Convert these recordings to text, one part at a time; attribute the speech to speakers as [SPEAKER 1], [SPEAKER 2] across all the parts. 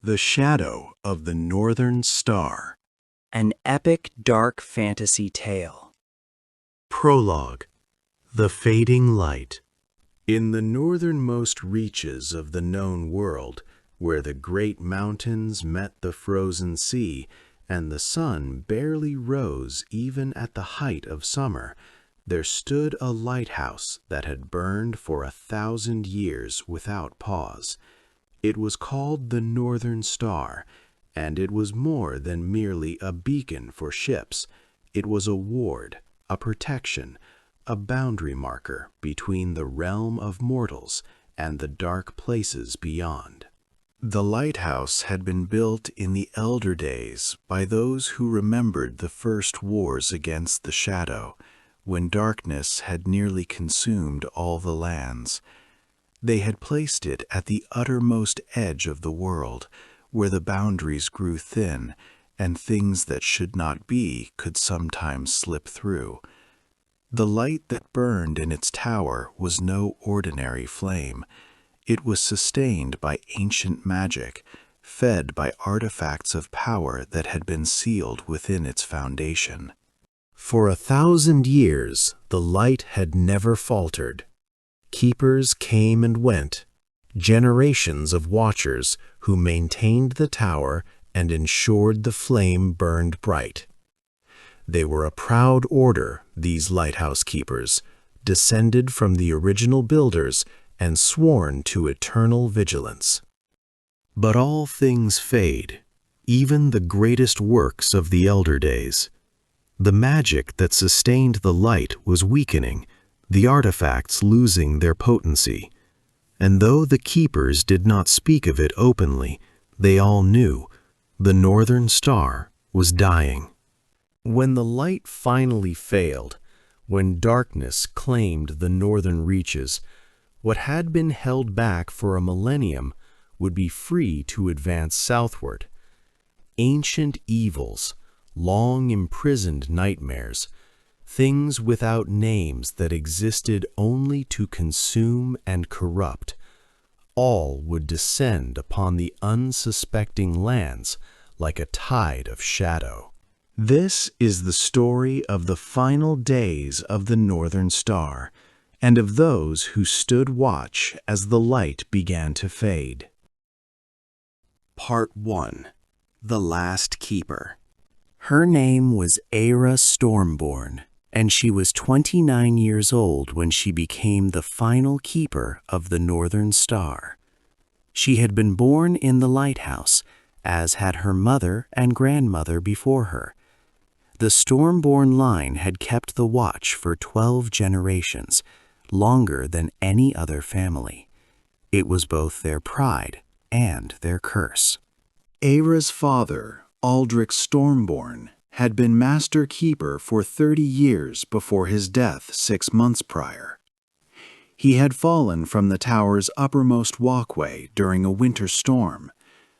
[SPEAKER 1] The Shadow of the Northern Star.
[SPEAKER 2] An epic dark fantasy tale.
[SPEAKER 1] Prologue. The Fading Light. In the northernmost reaches of the known world, where the great mountains met the frozen sea, and the sun barely rose even at the height of summer, there stood a lighthouse that had burned for 1,000 years without pause. It was called the Northern Star, and it was more than merely a beacon for ships. It was a ward, a protection, a boundary marker between the realm of mortals and the dark places beyond. The lighthouse had been built in the elder days by those who remembered the first wars against the shadow, when darkness had nearly consumed all the lands. They had placed it at the uttermost edge of the world, where the boundaries grew thin, and things that should not be could sometimes slip through. The light that burned in its tower was no ordinary flame. It was sustained by ancient magic, fed by artifacts of power that had been sealed within its foundation. For 1,000 years, the light had never faltered. Keepers came and went, generations of watchers who maintained the tower and ensured the flame burned bright. They were a proud order, these lighthouse keepers, descended from the original builders and sworn to eternal vigilance. But all things fade, even the greatest works of the elder days. The magic that sustained the light was weakening, the artifacts losing their potency. And though the keepers did not speak of it openly, they all knew the Northern Star was dying. When the light finally failed, when darkness claimed the northern reaches, what had been held back for a millennium would be free to advance southward. Ancient evils, long imprisoned nightmares, things without names that existed only to consume and corrupt, all would descend upon the unsuspecting lands like a tide of shadow. This is the story of the final days of the Northern Star, and of those who stood watch as the light began to fade. Part 1. The Last Keeper.
[SPEAKER 2] Her name was Eira Stormborn, and she was 29 years old when she became the final keeper of the Northern Star. She had been born in the lighthouse, as had her mother and grandmother before her. The Stormborn line had kept the watch for 12 generations, longer than any other family. It was both their pride and their curse.
[SPEAKER 1] Eira's father, Aldrich Stormborn, had been master keeper for 30 years before his death 6 months prior. He had fallen from the tower's uppermost walkway during a winter storm,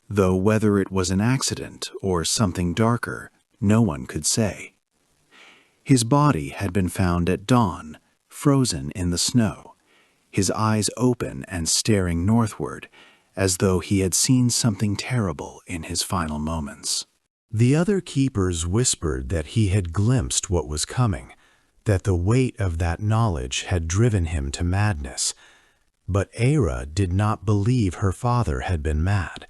[SPEAKER 1] though whether it was an accident or something darker, no one could say. His body had been found at dawn, frozen in the snow, his eyes open and staring northward, as though he had seen something terrible in his final moments. The other keepers whispered that he had glimpsed what was coming, that the weight of that knowledge had driven him to madness. But Eira did not believe her father had been mad.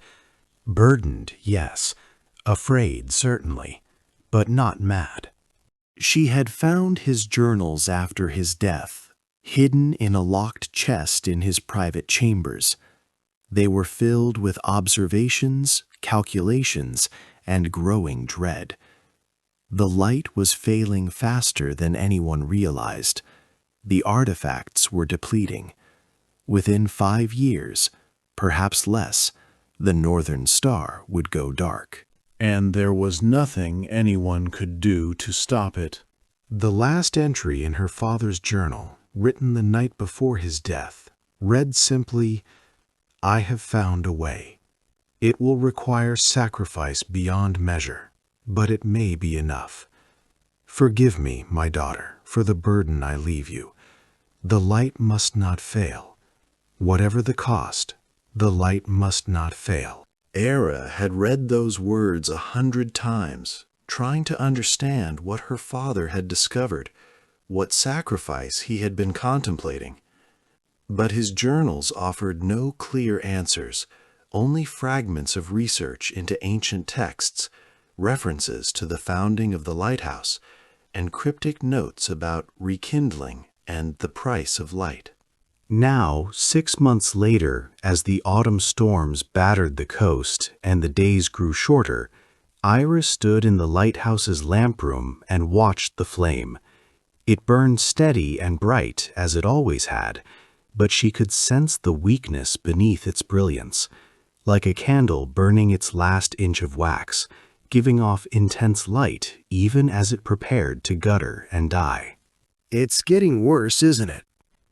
[SPEAKER 1] Burdened, yes. Afraid, certainly. But not mad. She had found his journals after his death, hidden in a locked chest in his private chambers. They were filled with observations, calculations, and growing dread. The light was failing faster than anyone realized. The artifacts were depleting. Within 5 years, perhaps less, the Northern Star would go dark. And there was nothing anyone could do to stop it. The last entry in her father's journal, written the night before his death, read simply, "I have found a way. It will require sacrifice beyond measure, but it may be enough. Forgive me, my daughter, for the burden I leave you. The light must not fail. Whatever the cost, the light must not fail." Eira had read those words 100 times, trying to understand what her father had discovered, what sacrifice he had been contemplating. But his journals offered no clear answers, only fragments of research into ancient texts, references to the founding of the lighthouse, and cryptic notes about rekindling and the price of light. Now, 6 months later, as the autumn storms battered the coast and the days grew shorter, Eira stood in the lighthouse's lamp room and watched the flame. It burned steady and bright as it always had, but she could sense the weakness beneath its brilliance, like a candle burning its last inch of wax, giving off intense light even as it prepared to gutter and die.
[SPEAKER 2] It's getting worse, isn't it?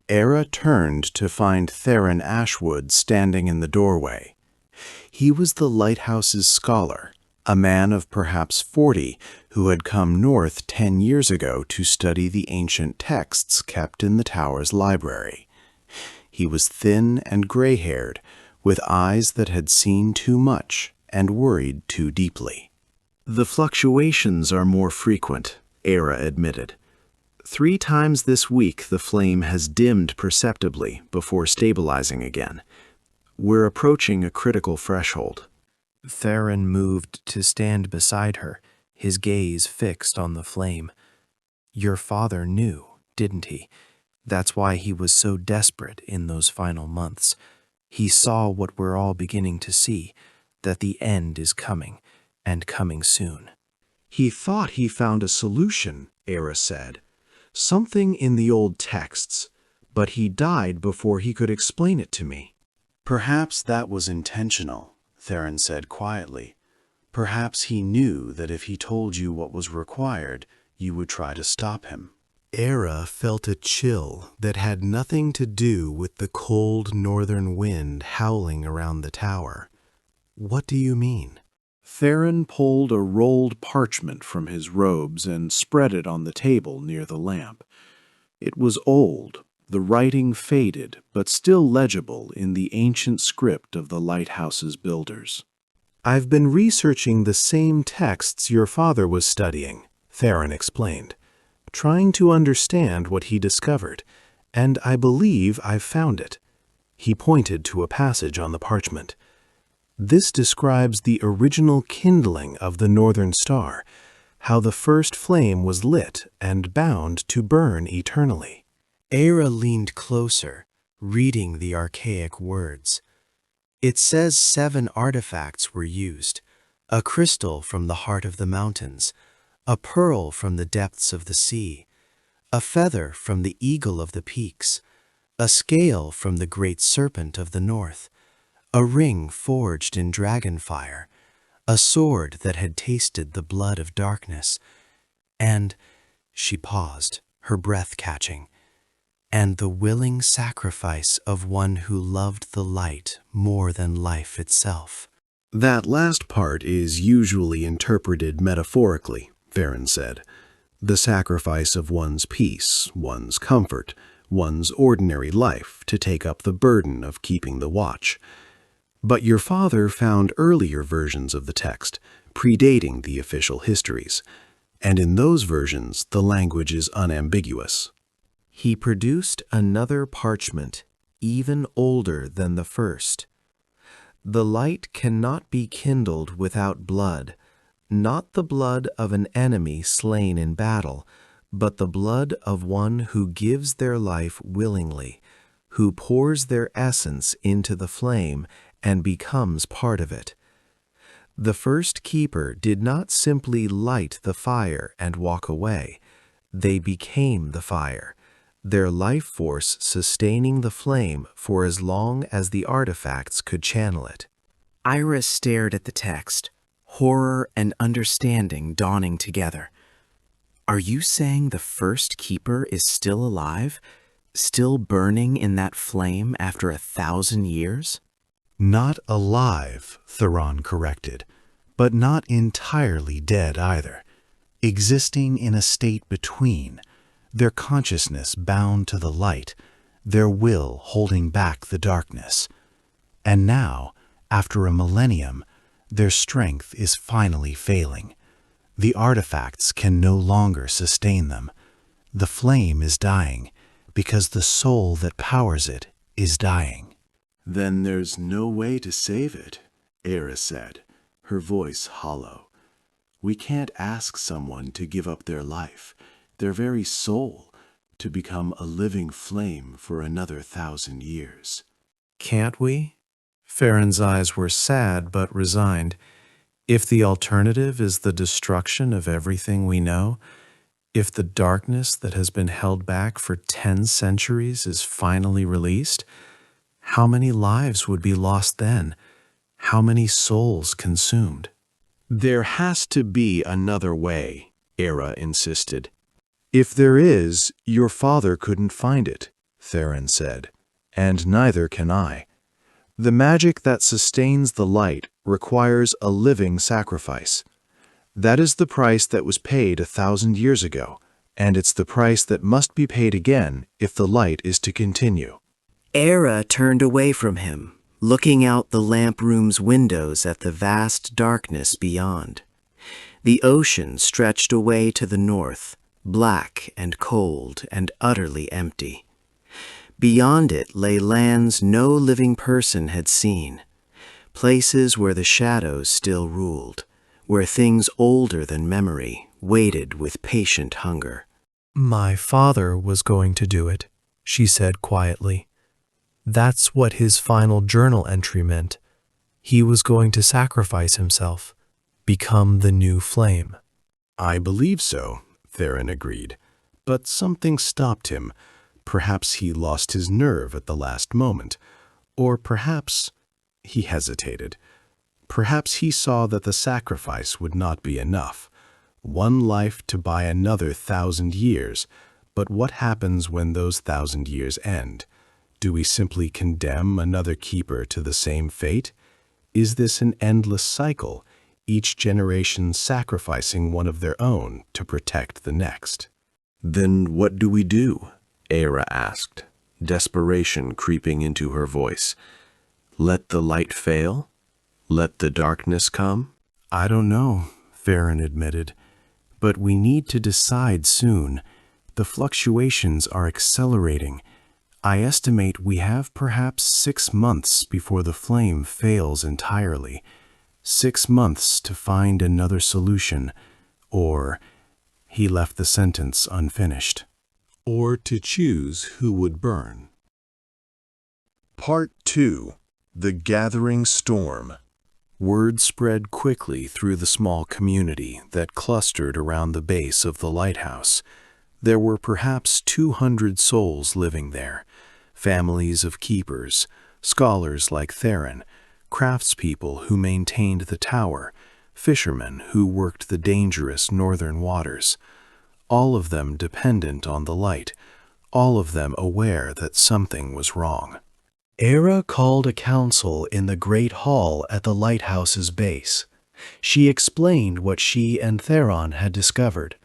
[SPEAKER 1] Eira turned to find Theron Ashwood standing in the doorway. He was the lighthouse's scholar, a man of perhaps 40 who had come north 10 years ago to study the ancient texts kept in the tower's library. He was thin and gray-haired, with eyes that had seen too much and worried too deeply. "The fluctuations are more frequent," Eira admitted. 3 times this week the flame has dimmed perceptibly before stabilizing again. We're approaching a critical threshold.
[SPEAKER 2] Theron moved to stand beside her, his gaze fixed on the flame. "Your father knew, didn't he? That's why he was so desperate in those final months. He saw what we're all beginning to see, that the end is coming, and coming soon."
[SPEAKER 1] "He thought he found a solution," Eira said. "Something in the old texts, but he died before he could explain it to me." "Perhaps that was intentional," Theron said quietly. "Perhaps he knew that if he told you what was required, you would try to stop him." Eira felt a chill that had nothing to do with the cold northern wind howling around the tower. "What do you mean?" Theron pulled a rolled parchment from his robes and spread it on the table near the lamp. It was old, the writing faded, but still legible in the ancient script of the lighthouse's builders. "I've been researching the same texts your father was studying," Theron explained, "trying to understand what he discovered, and I believe I've found it." He pointed to a passage on the parchment. "This describes the original kindling of the northern star, how the first flame was lit and bound to burn eternally." Eira leaned closer, reading the archaic words. "It says 7 artifacts were used: a crystal from the heart of the mountains, a pearl from the depths of the sea, a feather from the eagle of the peaks, a scale from the great serpent of the north, a ring forged in dragon fire, a sword that had tasted the blood of darkness, and," she paused, her breath catching, "and the willing sacrifice of one who loved the light more than life itself." "That last part is usually interpreted metaphorically," Theron said. "The sacrifice of one's peace, one's comfort, one's ordinary life to take up the burden of keeping the watch. But your father found earlier versions of the text, predating the official histories, and in those versions the language is unambiguous." He produced another parchment, even older than the first. "The light cannot be kindled without blood, not the blood of an enemy slain in battle, but the blood of one who gives their life willingly, who pours their essence into the flame and becomes part of it. The first keeper did not simply light the fire and walk away. They became the fire, their life force sustaining the flame for as long as the artifacts could channel it." Eira stared at the text, horror and understanding dawning together. "Are you saying the first keeper is still alive, still burning in that flame after 1,000 years? "Not alive," Theron corrected, "but not entirely dead either. Existing in a state between, their consciousness bound to the light, their will holding back the darkness. And now, after a millennium,
[SPEAKER 2] Their strength is finally failing. The artifacts can no longer sustain them. The flame is dying because the soul that powers it is dying.
[SPEAKER 1] Then there's no way to save it, Eira said, her voice hollow. We can't ask someone to give up their life, their very soul, to become a living flame for another 1,000 years.
[SPEAKER 2] Can't we? Farron's eyes were sad but resigned. If the alternative is the destruction of everything we know, if the darkness that has been held back for 10 centuries is finally released, how many lives would be lost then? How many souls consumed?
[SPEAKER 1] There has to be another way, Eira insisted. If there is, your father couldn't find it, Theron said, and neither can I. The magic that sustains the light requires a living sacrifice. That is the price that was paid 1,000 years ago, and it's the price that must be paid again if the light is to continue.
[SPEAKER 2] Eira turned away from him, looking out the lamp room's windows at the vast darkness beyond. The ocean stretched away to the north, black and cold and utterly empty. Beyond it lay lands no living person had seen, places where the shadows still ruled, where things older than memory waited with patient hunger.
[SPEAKER 3] My father was going to do it, she said quietly. That's what his final journal entry meant. He was going to sacrifice himself, become the new flame.
[SPEAKER 1] I believe so, Theron agreed, but something stopped him. Perhaps he lost his nerve at the last moment, or perhaps he hesitated. Perhaps he saw that the sacrifice would not be enough. One life to buy another 1,000 years, but what happens when those 1,000 years end? Do we simply condemn another keeper to the same fate? Is this an endless cycle, each generation sacrificing one of their own to protect the next? Then what do we do? Eira asked, desperation creeping into her voice. Let the light fail? Let the darkness come?
[SPEAKER 2] I don't know, Theron admitted, but we need to decide soon. The fluctuations are accelerating. I estimate we have perhaps 6 months before the flame fails entirely. 6 months to find another solution, or, he left the sentence unfinished.
[SPEAKER 1] Or to choose who would burn. Part 2. The Gathering Storm.
[SPEAKER 2] Word spread quickly through the small community that clustered around the base of the lighthouse. There were perhaps 200 souls living there, families of keepers, scholars like Theron, craftspeople who maintained the tower, fishermen who worked the dangerous northern waters. All of them dependent on the light, all of them aware that something was wrong.
[SPEAKER 3] Eira called a council in the great hall at the lighthouse's base. She explained what she and Theron had discovered,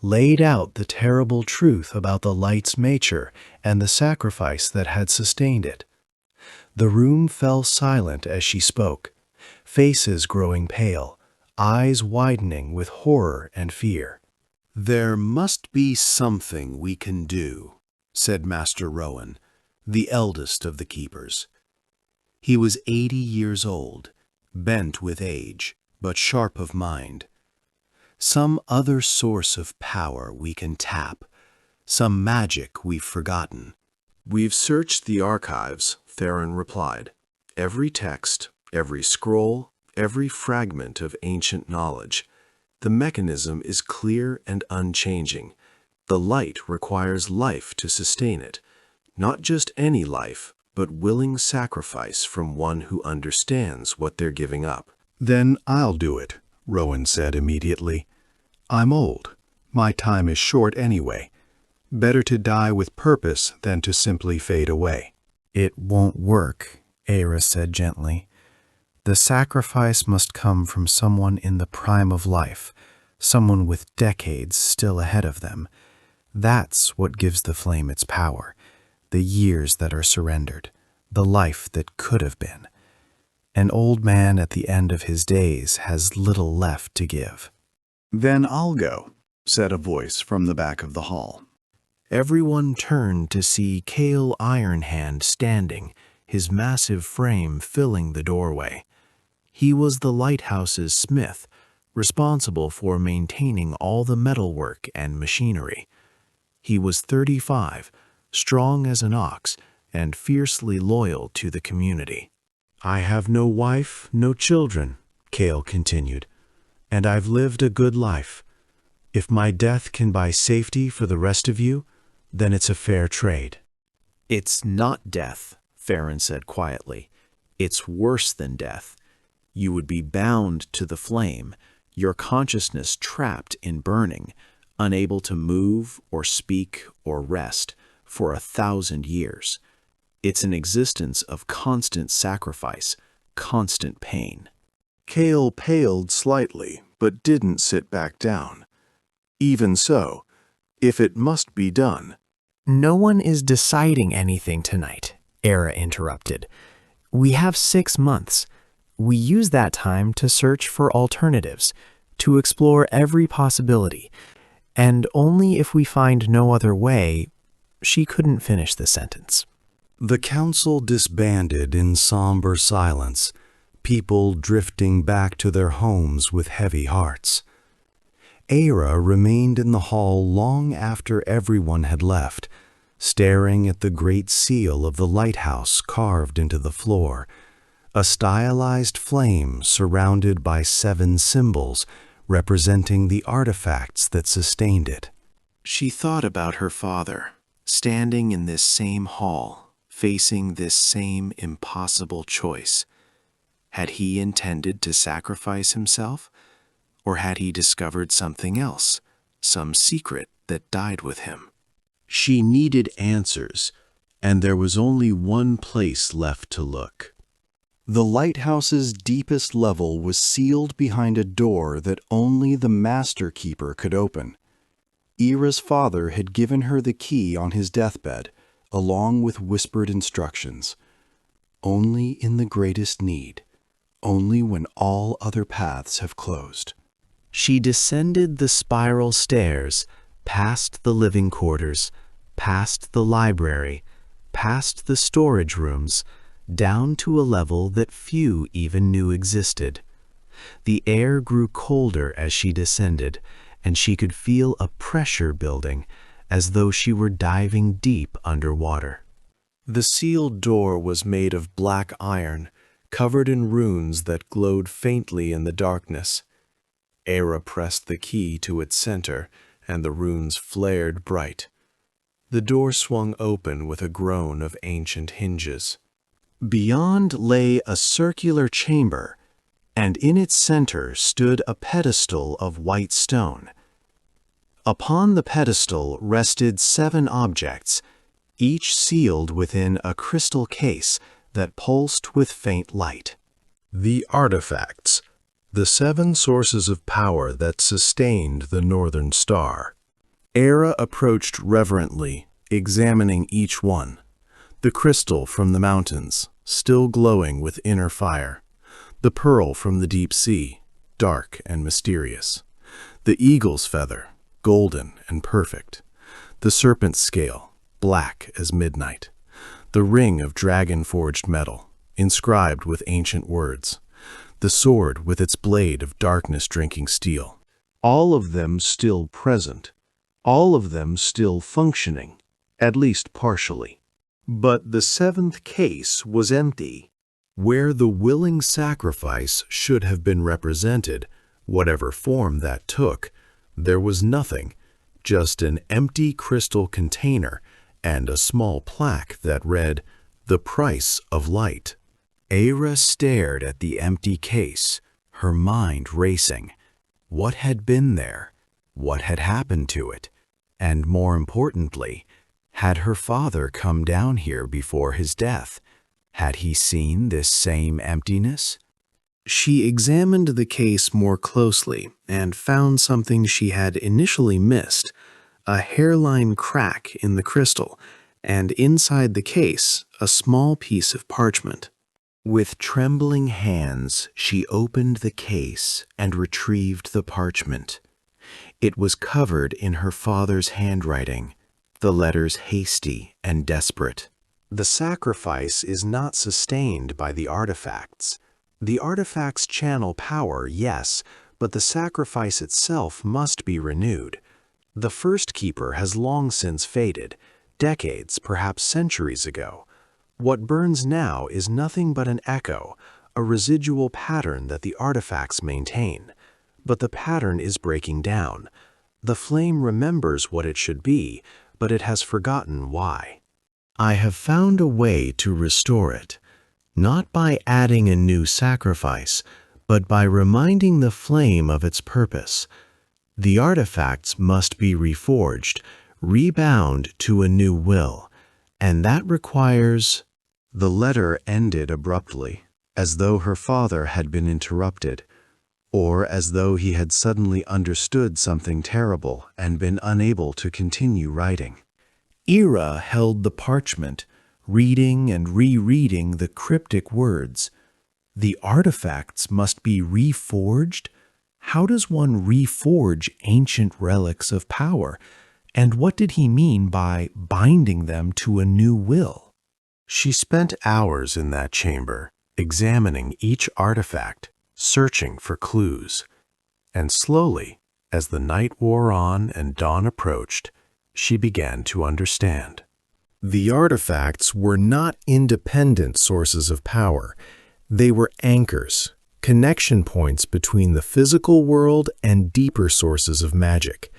[SPEAKER 3] laid out the terrible truth about the light's nature and the sacrifice that had sustained it. The room fell silent as she spoke, faces growing pale, eyes widening with horror and fear.
[SPEAKER 1] There must be something we can do, said Master Rowan, the eldest of the keepers. He was 80 years old, bent with age, but sharp of mind. Some other source of power we can tap, some magic we've forgotten. We've searched the archives, Theron replied. Every text, every scroll, every fragment of ancient knowledge. The mechanism is clear and unchanging. The light requires life to sustain it. Not just any life, but willing sacrifice from one who understands what they're giving up.
[SPEAKER 4] Then I'll do it, Rowan said immediately. I'm old. My time is short anyway. Better to die with purpose than to simply fade away.
[SPEAKER 2] It won't work, Eira said gently. The sacrifice must come from someone in the prime of life, someone with decades still ahead of them. That's what gives the flame its power, the years that are surrendered, the life that could have been.
[SPEAKER 3] An old man at the end of his days has little left to give.
[SPEAKER 4] "Then I'll go," said a voice from the back of the hall.
[SPEAKER 2] Everyone turned to see Cale Ironhand standing, his massive frame filling the doorway. He was the lighthouse's smith, responsible for maintaining all the metalwork and machinery. He was 35, strong as an ox, and fiercely loyal to the community. "I have no wife, no children," Cale continued, "and I've lived a good life. If my death can buy safety for the rest of you, then it's a fair trade." "It's not death," Farron said quietly. "It's worse than death. You would be bound to the flame, your consciousness trapped in burning, unable to move or speak or rest for 1,000 years. It's an existence of constant sacrifice, constant pain."
[SPEAKER 4] Cale paled slightly, but didn't sit back down. "Even so, if it must be done—"
[SPEAKER 3] "No one is deciding anything tonight," Eira interrupted. "We have 6 months. We use that time to search for alternatives, to explore every possibility, and only if we find no other way—" She couldn't finish the sentence.
[SPEAKER 2] The council disbanded in somber silence, people drifting back to their homes with heavy hearts. Eira remained in the hall long after everyone had left, staring at the great seal of the lighthouse carved into the floor, a stylized flame surrounded by 7 symbols representing the artifacts that sustained it. She thought about her father, standing in this same hall, facing this same impossible choice. Had he intended to sacrifice himself? Or had he discovered something else, some secret that died with him? She needed answers, and there was only one place left to look.
[SPEAKER 4] The lighthouse's deepest level was sealed behind a door that only the Master Keeper could open. Eira's father had given her the key on his deathbed, along with whispered instructions. Only in the greatest need, only when all other paths have closed.
[SPEAKER 2] She descended the spiral stairs, past the living quarters, past the library, past the storage rooms, down to a level that few even knew existed. The air grew colder as she descended, and she could feel a pressure building, as though she were diving deep underwater. The sealed door was made of black iron, covered in runes that glowed faintly in the darkness. Eira pressed the key to its center, and the runes flared bright. The door swung open with a groan of ancient hinges.
[SPEAKER 3] Beyond lay a circular chamber, and in its center stood a pedestal of white stone. Upon the pedestal rested 7 objects, each sealed within a crystal case that pulsed with faint light.
[SPEAKER 1] The artifacts, the 7 sources of power that sustained the Northern Star.
[SPEAKER 2] Eira approached reverently, examining each one. The crystal from the mountains, still glowing with inner fire. The pearl from the deep sea, dark and mysterious. The eagle's feather, golden and perfect. The serpent's scale, black as midnight. The ring of dragon-forged metal, inscribed with ancient words. The sword with its blade of darkness-drinking steel.
[SPEAKER 1] All of them still present, all of them still functioning, at least partially. But the 7th case was empty. Where the willing sacrifice should have been represented, whatever form that took, there was nothing, just an empty crystal container and a small plaque that read, "The Price of Light."
[SPEAKER 2] Eira stared at the empty case, her mind racing. What had been there? What had happened to it? And more importantly, had her father come down here before his death? Had he seen this same emptiness? She examined the case more closely and found something she had initially missed, a hairline crack in the crystal, and inside the case, a small piece of parchment. With trembling hands, she opened the case and retrieved the parchment. It was covered in her father's handwriting, the letters hasty and desperate.
[SPEAKER 1] The sacrifice is not sustained by the artifacts. The artifacts channel power, yes, but the sacrifice itself must be renewed. The first keeper has long since faded, decades, perhaps centuries ago. What burns now is nothing but an echo, a residual pattern that the artifacts maintain. But the pattern is breaking down. The flame remembers what it should be, but it has forgotten why.
[SPEAKER 2] I have found a way to restore it, not by adding a new sacrifice, but by reminding the flame of its purpose. The artifacts must be reforged, rebound to a new will, and that requires...
[SPEAKER 4] The letter ended abruptly, as though her father had been interrupted, or as though he had suddenly understood something terrible and been unable to continue writing.
[SPEAKER 3] Eira held the parchment, reading and rereading the cryptic words. The artifacts must be reforged? How does one reforge ancient relics of power? And what did he mean by binding them to a new will?
[SPEAKER 1] She spent hours in that chamber, examining each artifact, searching for clues. And slowly, as the night wore on and dawn approached, she began to understand.
[SPEAKER 3] The artifacts were not independent sources of power. They were anchors, connection points between the physical world and deeper sources of magic.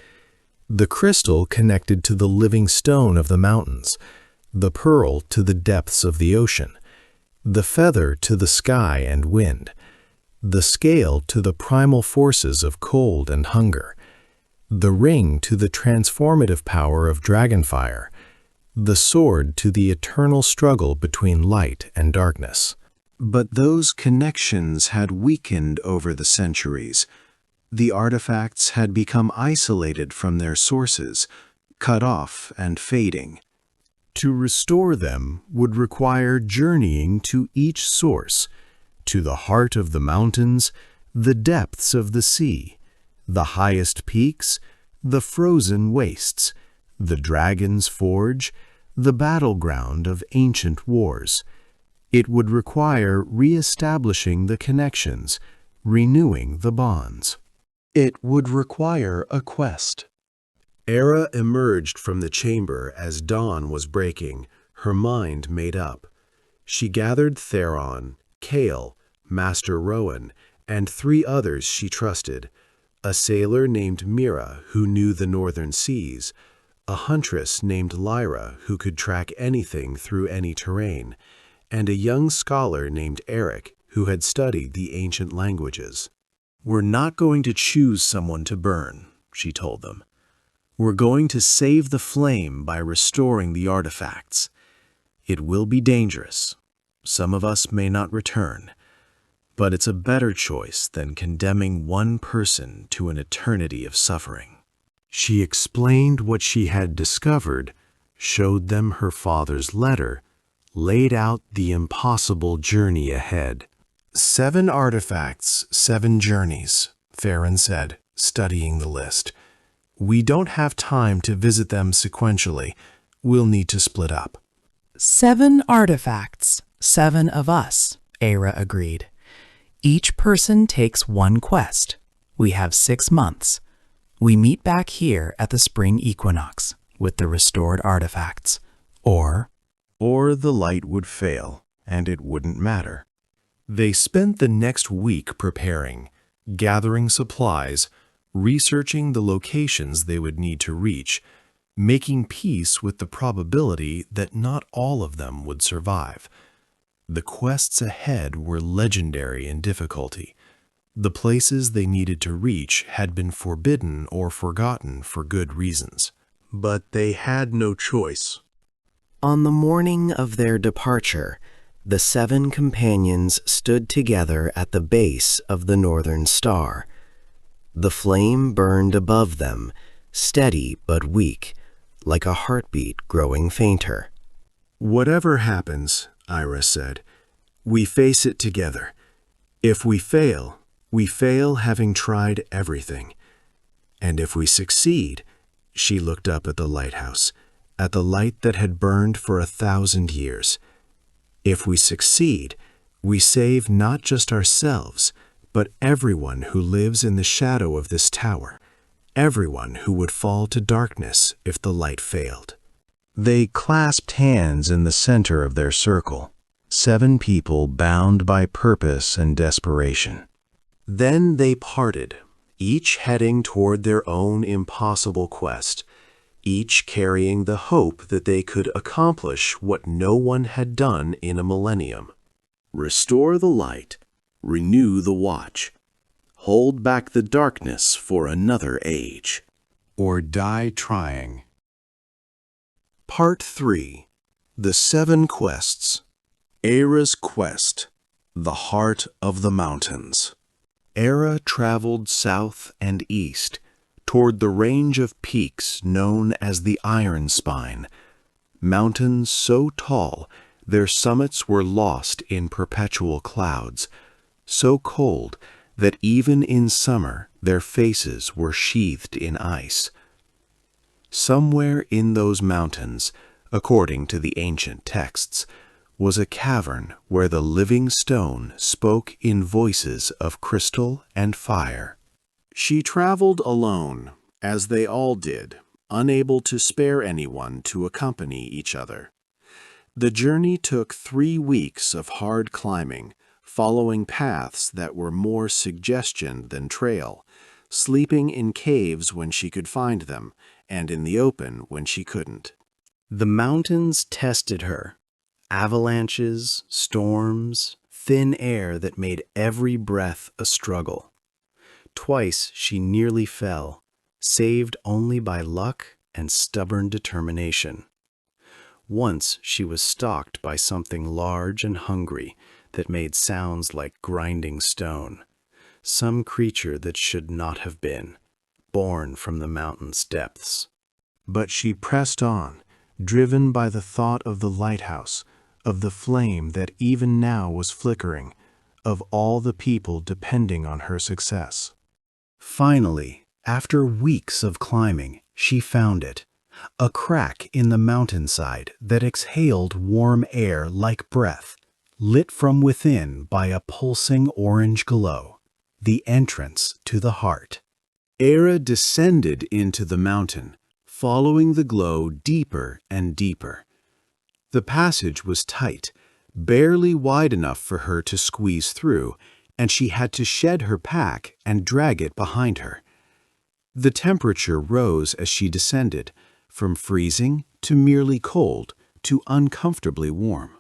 [SPEAKER 3] The crystal connected to the living stone of the mountains, the pearl to the depths of the ocean, the feather to the sky and wind, the scale to the primal forces of cold and hunger, the ring to the transformative power of dragonfire, the sword to the eternal struggle between light and darkness.
[SPEAKER 1] But those connections had weakened over the centuries. The artifacts had become isolated from their sources, cut off and fading.
[SPEAKER 3] To restore them would require journeying to each source, to the heart of the mountains, the depths of the sea, the highest peaks, the frozen wastes, the dragon's forge, the battleground of ancient wars. It would require re-establishing the connections, renewing the bonds.
[SPEAKER 1] It would require a quest. Eira emerged from the chamber as dawn was breaking, her mind made up. She gathered Theron, Kale, Master Rowan, and 3 others she trusted, a sailor named Mira who knew the northern seas, a huntress named Lyra who could track anything through any terrain, and a young scholar named Eric who had studied the ancient languages.
[SPEAKER 3] "We're not going to choose someone to burn," she told them. "We're going to save the flame by restoring the artifacts. It will be dangerous. Some of us may not return, but it's a better choice than condemning one person to an eternity of suffering."
[SPEAKER 1] She explained what she had discovered, showed them her father's letter, laid out the impossible journey ahead. 7 artifacts, 7 journeys, Theron said, studying the list. We don't have time to visit them sequentially. We'll need to split up.
[SPEAKER 5] 7 artifacts, 7 of us, Eira agreed. Each person takes 1 quest. We have 6 months. We meet back here at the spring equinox with the restored artifacts. Or
[SPEAKER 1] the light would fail, and it wouldn't matter. They spent the next week preparing, gathering supplies, researching the locations they would need to reach, making peace with the probability that not all of them would survive. The quests ahead were legendary in difficulty. The places they needed to reach had been forbidden or forgotten for good reasons. But they had no choice.
[SPEAKER 2] On the morning of their departure, the 7 companions stood together at the base of the northern star. The flame burned above them, steady but weak, like a heartbeat growing fainter.
[SPEAKER 1] Whatever happens, Eira said, We face it together. If we fail having tried everything. And if we succeed, she looked up at the lighthouse, at the light that had burned for 1,000 years. If we succeed, we save not just ourselves, but everyone who lives in the shadow of this tower, everyone who would fall to darkness if the light failed.
[SPEAKER 2] They clasped hands in the center of their circle, 7 people bound by purpose and desperation.
[SPEAKER 1] Then they parted, each heading toward their own impossible quest, each carrying the hope that they could accomplish what no one had done in a millennium. Restore the light, renew the watch, hold back the darkness for another age.
[SPEAKER 4] Or die trying.
[SPEAKER 1] Part 3. The 7 Quests. Eira's Quest, the Heart of the Mountains. Eira traveled south and east, toward the range of peaks known as the Iron Spine, mountains so tall their summits were lost in perpetual clouds, so cold that even in summer their faces were sheathed in ice. Somewhere in those mountains, according to the ancient texts, was a cavern where the living stone spoke in voices of crystal and fire. She traveled alone, as they all did, unable to spare anyone to accompany each other. The journey took 3 weeks of hard climbing, following paths that were more suggestion than trail, sleeping in caves when she could find them, and in the open when she couldn't.
[SPEAKER 2] The mountains tested her. Avalanches, storms, thin air that made every breath a struggle. Twice she nearly fell, saved only by luck and stubborn determination. Once she was stalked by something large and hungry that made sounds like grinding stone, some creature that should not have been, born from the mountain's depths.
[SPEAKER 1] But she pressed on, driven by the thought of the lighthouse, of the flame that even now was flickering, of all the people depending on her success.
[SPEAKER 2] Finally, after weeks of climbing, she found it, a crack in the mountainside that exhaled warm air like breath, lit from within by a pulsing orange glow, the entrance to the heart.
[SPEAKER 1] Eira descended into the mountain, following the glow deeper and deeper. The passage was tight, barely wide enough for her to squeeze through, and she had to shed her pack and drag it behind her. The temperature rose as she descended, from freezing to merely cold to uncomfortably warm.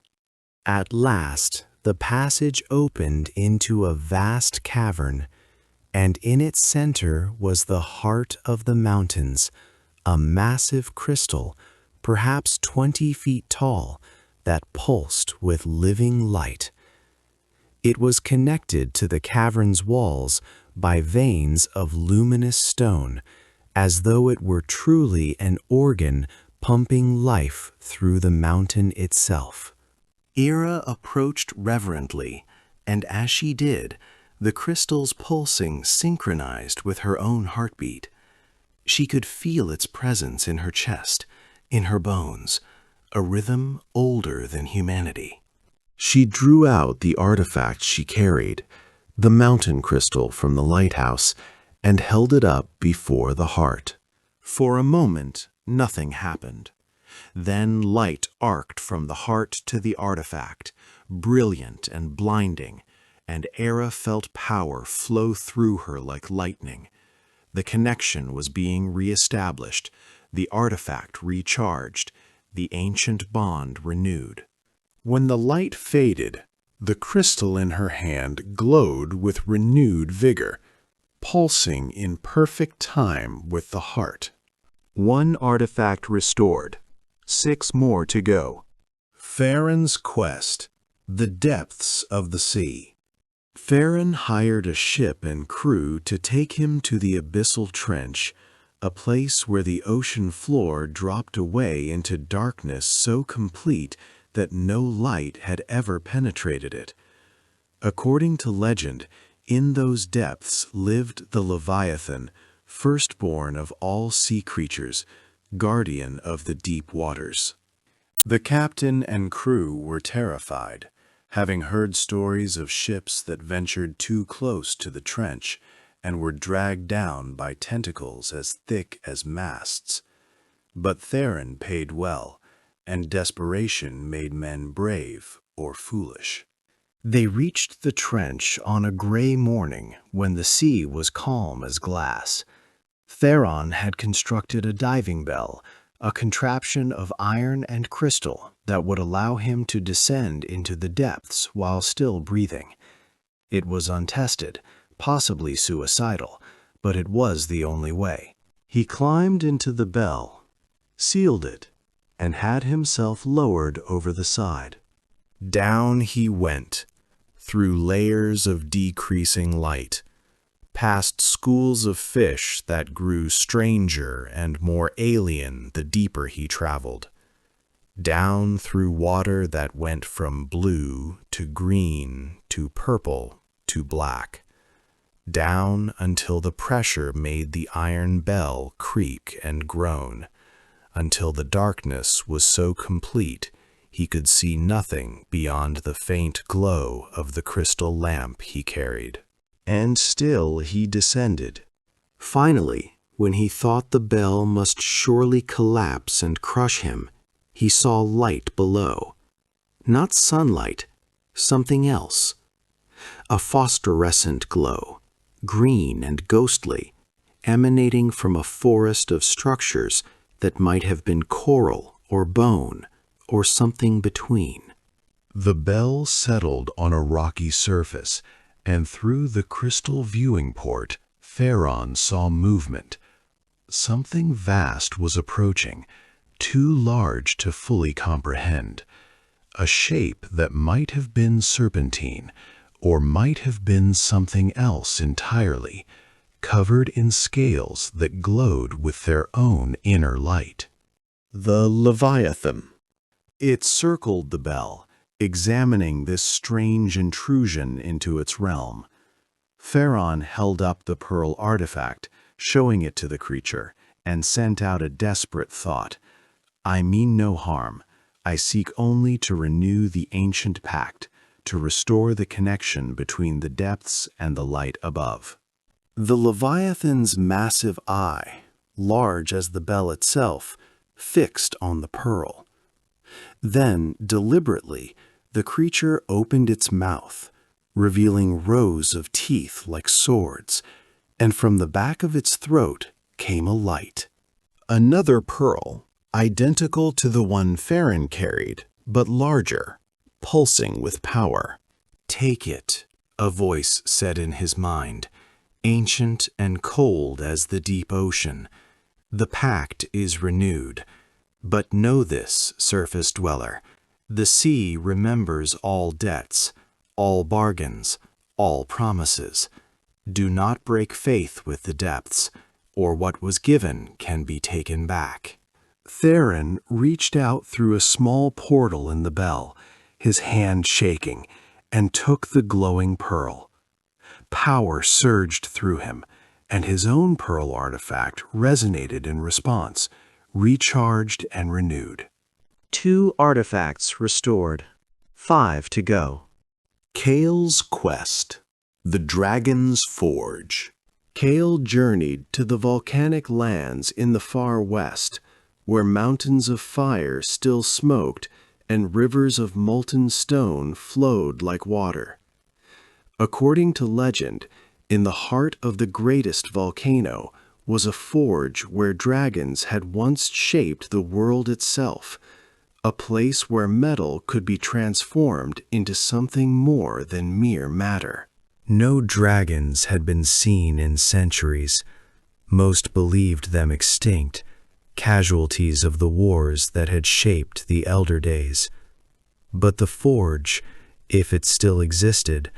[SPEAKER 2] At last, the passage opened into a vast cavern, and in its center was the heart of the mountains, a massive crystal, perhaps 20 feet tall, that pulsed with living light. It was connected to the cavern's walls by veins of luminous stone, as though it were truly an organ pumping life through the mountain itself.
[SPEAKER 1] Eira approached reverently, and as she did, the crystal's pulsing synchronized with her own heartbeat. She could feel its presence in her chest, in her bones, a rhythm older than humanity. She drew out the artifact she carried, the mountain crystal from the lighthouse, and held it up before the heart. For a moment, nothing happened. Then light arced from the heart to the artifact, brilliant and blinding, and Eira felt power flow through her like lightning. The connection was being reestablished, the artifact recharged, the ancient bond renewed. When the light faded, the crystal in her hand glowed with renewed vigor, pulsing in perfect time with the heart. 1 artifact restored, 6 more to go. Farron's Quest, the Depths of the Sea. Farron hired a ship and crew to take him to the abyssal trench, a place where the ocean floor dropped away into darkness so complete that no light had ever penetrated it. According to legend, in those depths lived the Leviathan, firstborn of all sea creatures, guardian of the deep waters. The captain and crew were terrified, having heard stories of ships that ventured too close to the trench and were dragged down by tentacles as thick as masts. But Theron paid well, and desperation made men brave or foolish.
[SPEAKER 3] They reached the trench on a gray morning when the sea was calm as glass. Theron had constructed a diving bell, a contraption of iron and crystal that would allow him to descend into the depths while still breathing. It was untested, possibly suicidal, but it was the only way.
[SPEAKER 1] He climbed into the bell, sealed it, and had himself lowered over the side. Down he went, through layers of decreasing light, past schools of fish that grew stranger and more alien the deeper he traveled, down through water that went from blue to green to purple to black, down until the pressure made the iron bell creak and groan, until the darkness was so complete he could see nothing beyond the faint glow of the crystal lamp he carried. And still he descended. Finally, when he thought the bell must surely collapse and crush him, he saw light below. Not sunlight, something else. A phosphorescent glow, green and ghostly, emanating from a forest of structures that might have been coral or bone, or something between. The bell settled on a rocky surface, and through the crystal viewing port, Theron saw movement. Something vast was approaching, too large to fully comprehend. A shape that might have been serpentine, or might have been something else entirely, covered in scales that glowed with their own inner light. The Leviathan. It circled the bell, examining this strange intrusion into its realm. Theron held up the pearl artifact, showing it to the creature, and sent out a desperate thought. I mean no harm. I seek only to renew the ancient pact, to restore the connection between the depths and the light above. The Leviathan's massive eye, large as the bell itself, fixed on the pearl. Then, deliberately, the creature opened its mouth, revealing rows of teeth like swords, and from the back of its throat came a light. Another pearl, identical to the one Theron carried, but larger, pulsing with power. Take it, a voice said in his mind, ancient and cold as the deep ocean. The pact is renewed. But know this, surface dweller, the sea remembers all debts, all bargains, all promises. Do not break faith with the depths, or what was given can be taken back. Theron reached out through a small portal in the bell, his hand shaking, and took the glowing pearl. Power surged through him, and his own pearl artifact resonated in response, recharged and renewed.
[SPEAKER 2] 2 artifacts restored. 5 to go.
[SPEAKER 1] Kale's Quest. The Dragon's Forge. Kale journeyed to the volcanic lands in the far west, where mountains of fire still smoked and rivers of molten stone flowed like water. According to legend, in the heart of the greatest volcano was a forge where dragons had once shaped the world itself, a place where metal could be transformed into something more than mere matter. No dragons had been seen in centuries. Most believed them extinct, casualties of the wars that had shaped the elder days. But the forge, if it still existed,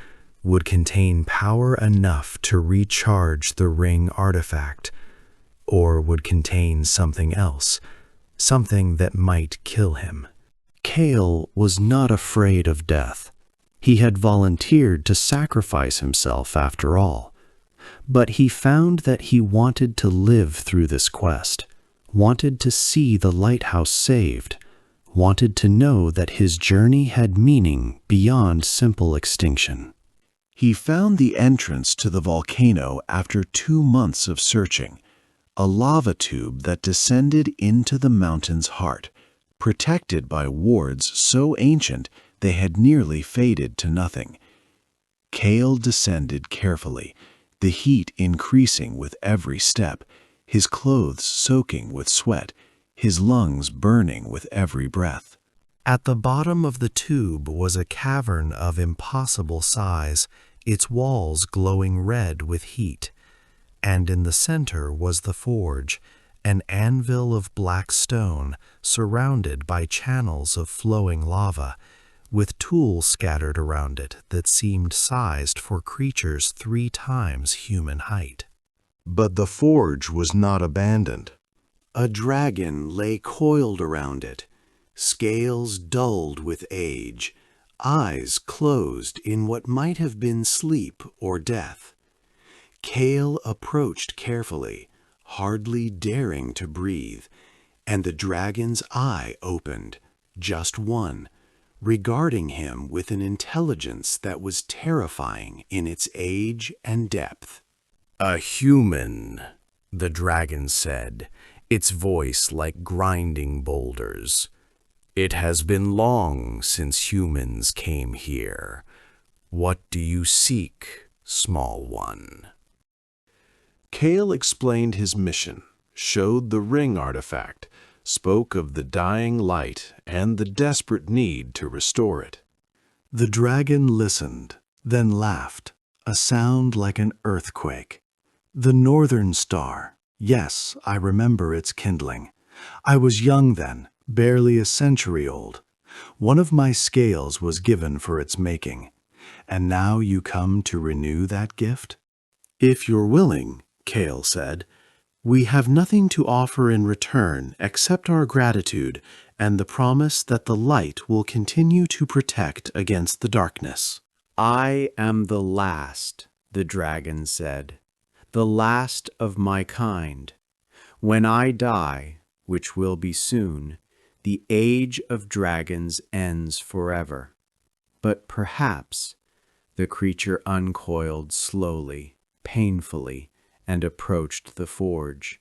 [SPEAKER 1] would contain power enough to recharge the ring artifact, or would contain something else, something that might kill him.
[SPEAKER 2] Kale was not afraid of death. He had volunteered to sacrifice himself after all. But he found that he wanted to live through this quest, wanted to see the lighthouse saved, wanted to know that his journey had meaning beyond simple extinction.
[SPEAKER 3] He found the entrance to the volcano after 2 months of searching, a lava tube that descended into the mountain's heart, protected by wards so ancient they had nearly faded to nothing. Kale descended carefully, the heat increasing with every step, his clothes soaking with sweat, his lungs burning with every breath.
[SPEAKER 2] At the bottom of the tube was a cavern of impossible size, its walls glowing red with heat. And in the center was the forge, an anvil of black stone surrounded by channels of flowing lava, with tools scattered around it that seemed sized for creatures 3 times human height.
[SPEAKER 1] But the forge was not abandoned.
[SPEAKER 2] A dragon lay coiled around it, scales dulled with age, eyes closed in what might have been sleep or death. Kale approached carefully, hardly daring to breathe, and the dragon's eye opened, just one, regarding him with an intelligence that was terrifying in its age and depth. "A human," the dragon said, its voice like grinding boulders. "It has been long since humans came here. What do you seek, small one?"
[SPEAKER 1] Kale explained his mission, showed the ring artifact, spoke of the dying light and the desperate need to restore it.
[SPEAKER 3] The dragon listened, then laughed, a sound like an earthquake. "The Northern Star. Yes, I remember its kindling. I was young then, barely a century old. One of my scales was given for its making. And now you come to renew that gift?" "If you're willing," Kale said. "We have nothing to offer in return except our gratitude and the promise that the light will continue to protect against the darkness."
[SPEAKER 2] "I am the last," the dragon said, "the last of my kind. When I die, which will be soon, the age of dragons ends forever. But perhaps," the creature uncoiled slowly, painfully, and approached the forge,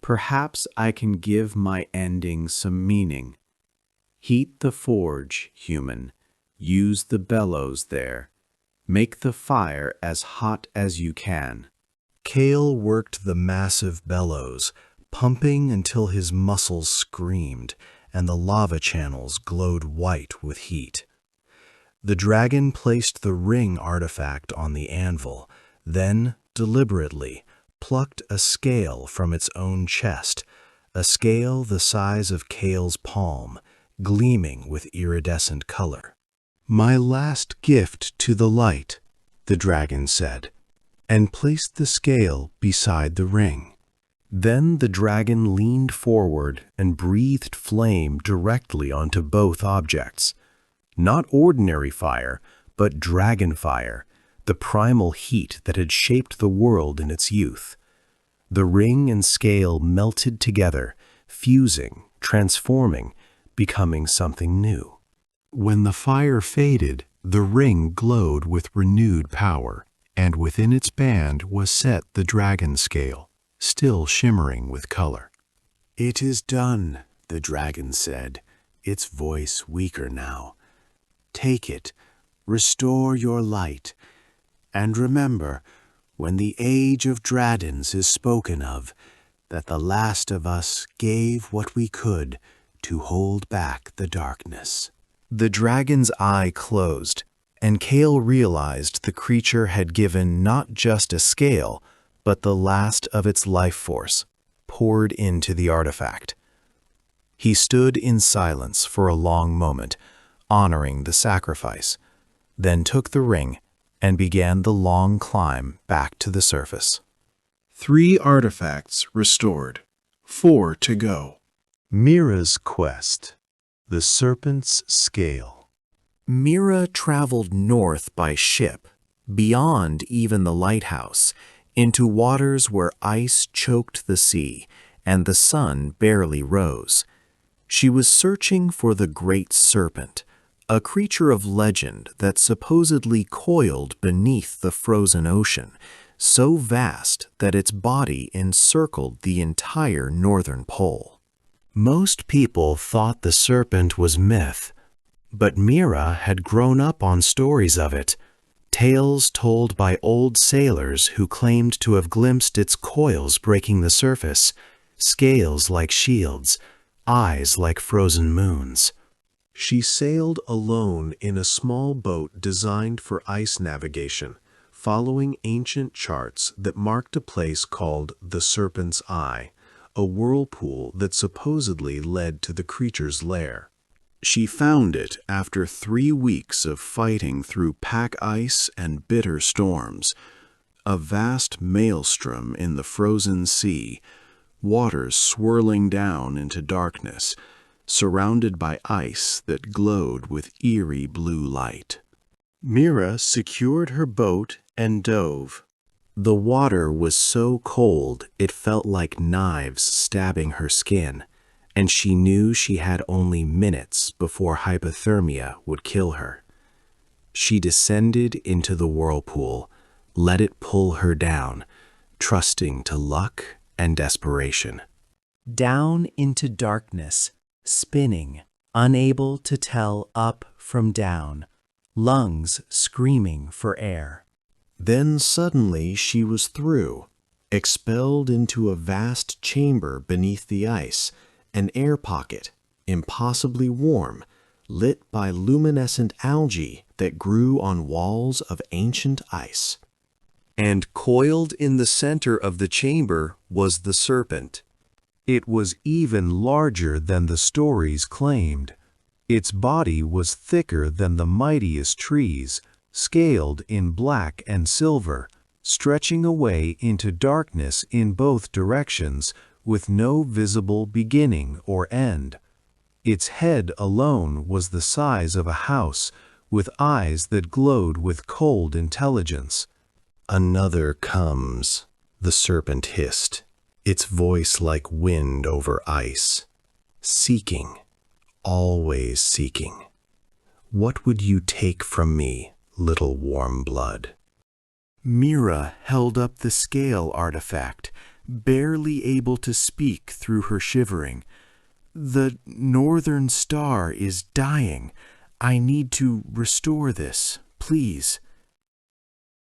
[SPEAKER 2] "perhaps I can give my ending some meaning. Heat the forge, human. Use the bellows there. Make the fire as hot as you can."
[SPEAKER 3] Kale worked the massive bellows, pumping until his muscles screamed and the lava channels glowed white with heat. The dragon placed the ring artifact on the anvil, then, deliberately, plucked a scale from its own chest, a scale the size of Kale's palm, gleaming with iridescent color. "My last gift to the light," the dragon said, and placed the scale beside the ring. Then the dragon leaned forward and breathed flame directly onto both objects. Not ordinary fire, but dragon fire, the primal heat that had shaped the world in its youth. The ring and scale melted together, fusing, transforming, becoming something new. When the fire faded, the ring glowed with renewed power, and within its band was set the dragon scale, still shimmering with color.
[SPEAKER 2] "It is done," the dragon said, its voice weaker now. "Take it, restore your light, and remember, when the age of dragons is spoken of, that the last of us gave what we could to hold back the darkness."
[SPEAKER 3] The dragon's eye closed, and Kale realized the creature had given not just a scale, but the last of its life force, poured into the artifact. He stood in silence for a long moment, honoring the sacrifice, then took the ring and began the long climb back to the surface.
[SPEAKER 1] 3 artifacts restored, 4 to go.
[SPEAKER 3] Mira's quest.
[SPEAKER 1] The serpent's scale.
[SPEAKER 2] Mira traveled north by ship, beyond even the lighthouse, into waters where ice choked the sea and the sun barely rose. She was searching for the great serpent, a creature of legend that supposedly coiled beneath the frozen ocean, so vast that its body encircled the entire northern pole.
[SPEAKER 3] Most people thought the serpent was myth, but Mira had grown up on stories of it, tales told by old sailors who claimed to have glimpsed its coils breaking the surface, scales like shields, eyes like frozen moons.
[SPEAKER 1] She sailed alone in a small boat designed for ice navigation, following ancient charts that marked a place called the Serpent's Eye, a whirlpool that supposedly led to the creature's lair. She found it after 3 weeks of fighting through pack ice and bitter storms, a vast maelstrom in the frozen sea, waters swirling down into darkness, surrounded by ice that glowed with eerie blue light. Mira secured her boat and dove. The water was so cold it felt like knives stabbing her skin, and she knew she had only minutes before hypothermia would kill her. She descended into the whirlpool, let it pull her down, trusting to luck and desperation.
[SPEAKER 2] Down into darkness, spinning, unable to tell up from down, lungs screaming for air.
[SPEAKER 1] Then suddenly she was through, expelled into a vast chamber beneath the ice, an air pocket, impossibly warm, lit by luminescent algae that grew on walls of ancient ice. And coiled in the center of the chamber was the serpent. It was even larger than the stories claimed. Its body was thicker than the mightiest trees, scaled in black and silver, stretching away into darkness in both directions with no visible beginning or end. Its head alone was the size of a house, with eyes that glowed with cold intelligence. "Another comes," the serpent hissed, its voice like wind over ice. "Seeking, always seeking. What would you take from me, little warm blood?"
[SPEAKER 3] Mira held up the scale artifact, barely able to speak through her shivering. "The northern star is dying. I need to restore this, please."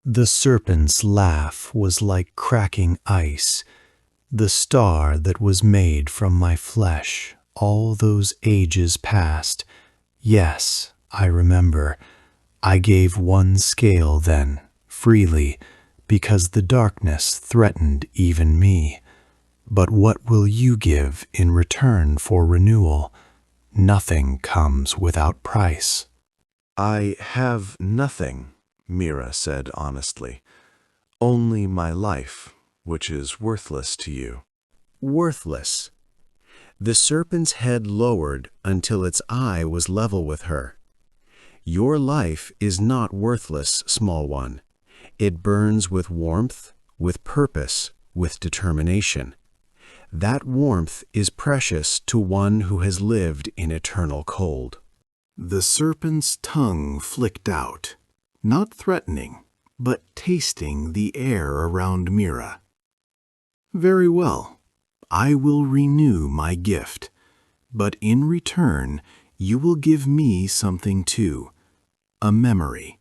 [SPEAKER 3] The serpent's laugh was like cracking ice. "The star that was made from my flesh all those ages past. Yes, I remember. I gave one scale then, freely, because the darkness threatened even me. But what will you give in return for renewal? Nothing comes without price."
[SPEAKER 1] "I have nothing," Mira said honestly. "Only my life, which is worthless to you." Worthless. The serpent's head lowered until its eye was level with her. "Your life is not worthless, small one. It burns with warmth, with purpose, with determination. That warmth is precious to one who has lived in eternal cold." The serpent's tongue flicked out, not threatening, but tasting the air around Mira. "Very well, I will renew my gift, but in return you will give me something too, a memory,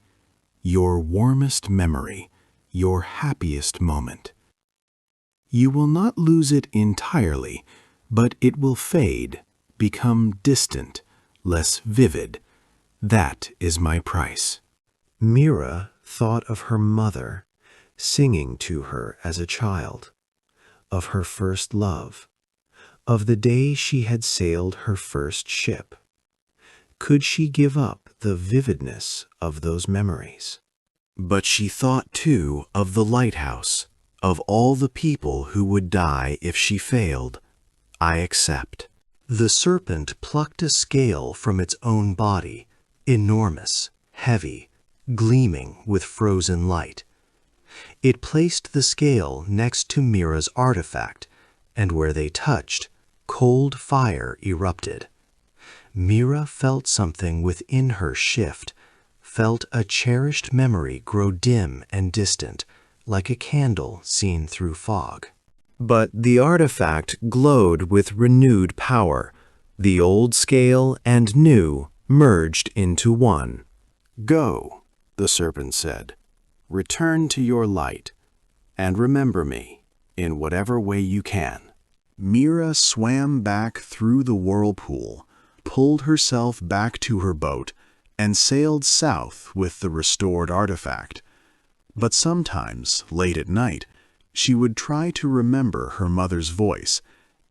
[SPEAKER 1] your warmest memory, your happiest moment. You will not lose it entirely, but it will fade, become distant, less vivid. That is my price." Mira thought of her mother, singing to her as a child, of her first love, of the day she had sailed her first ship. Could she give up the vividness of those memories? But she thought too of the lighthouse, of all the people who would die if she failed. "I accept."
[SPEAKER 2] The serpent plucked a scale from its own body, enormous, heavy, gleaming with frozen light. It placed the scale next to Mira's artifact, and where they touched, cold fire erupted. Mira felt something within her shift, felt a cherished memory grow dim and distant, like a candle seen through fog. But the artifact glowed with renewed power. The old scale and new merged into one.
[SPEAKER 4] "Go," the serpent said. "Return to your light, and remember me in whatever way you can." Mira swam back through the whirlpool, pulled herself back to her boat, and sailed south with the restored artifact. But sometimes, late at night, she would try to remember her mother's voice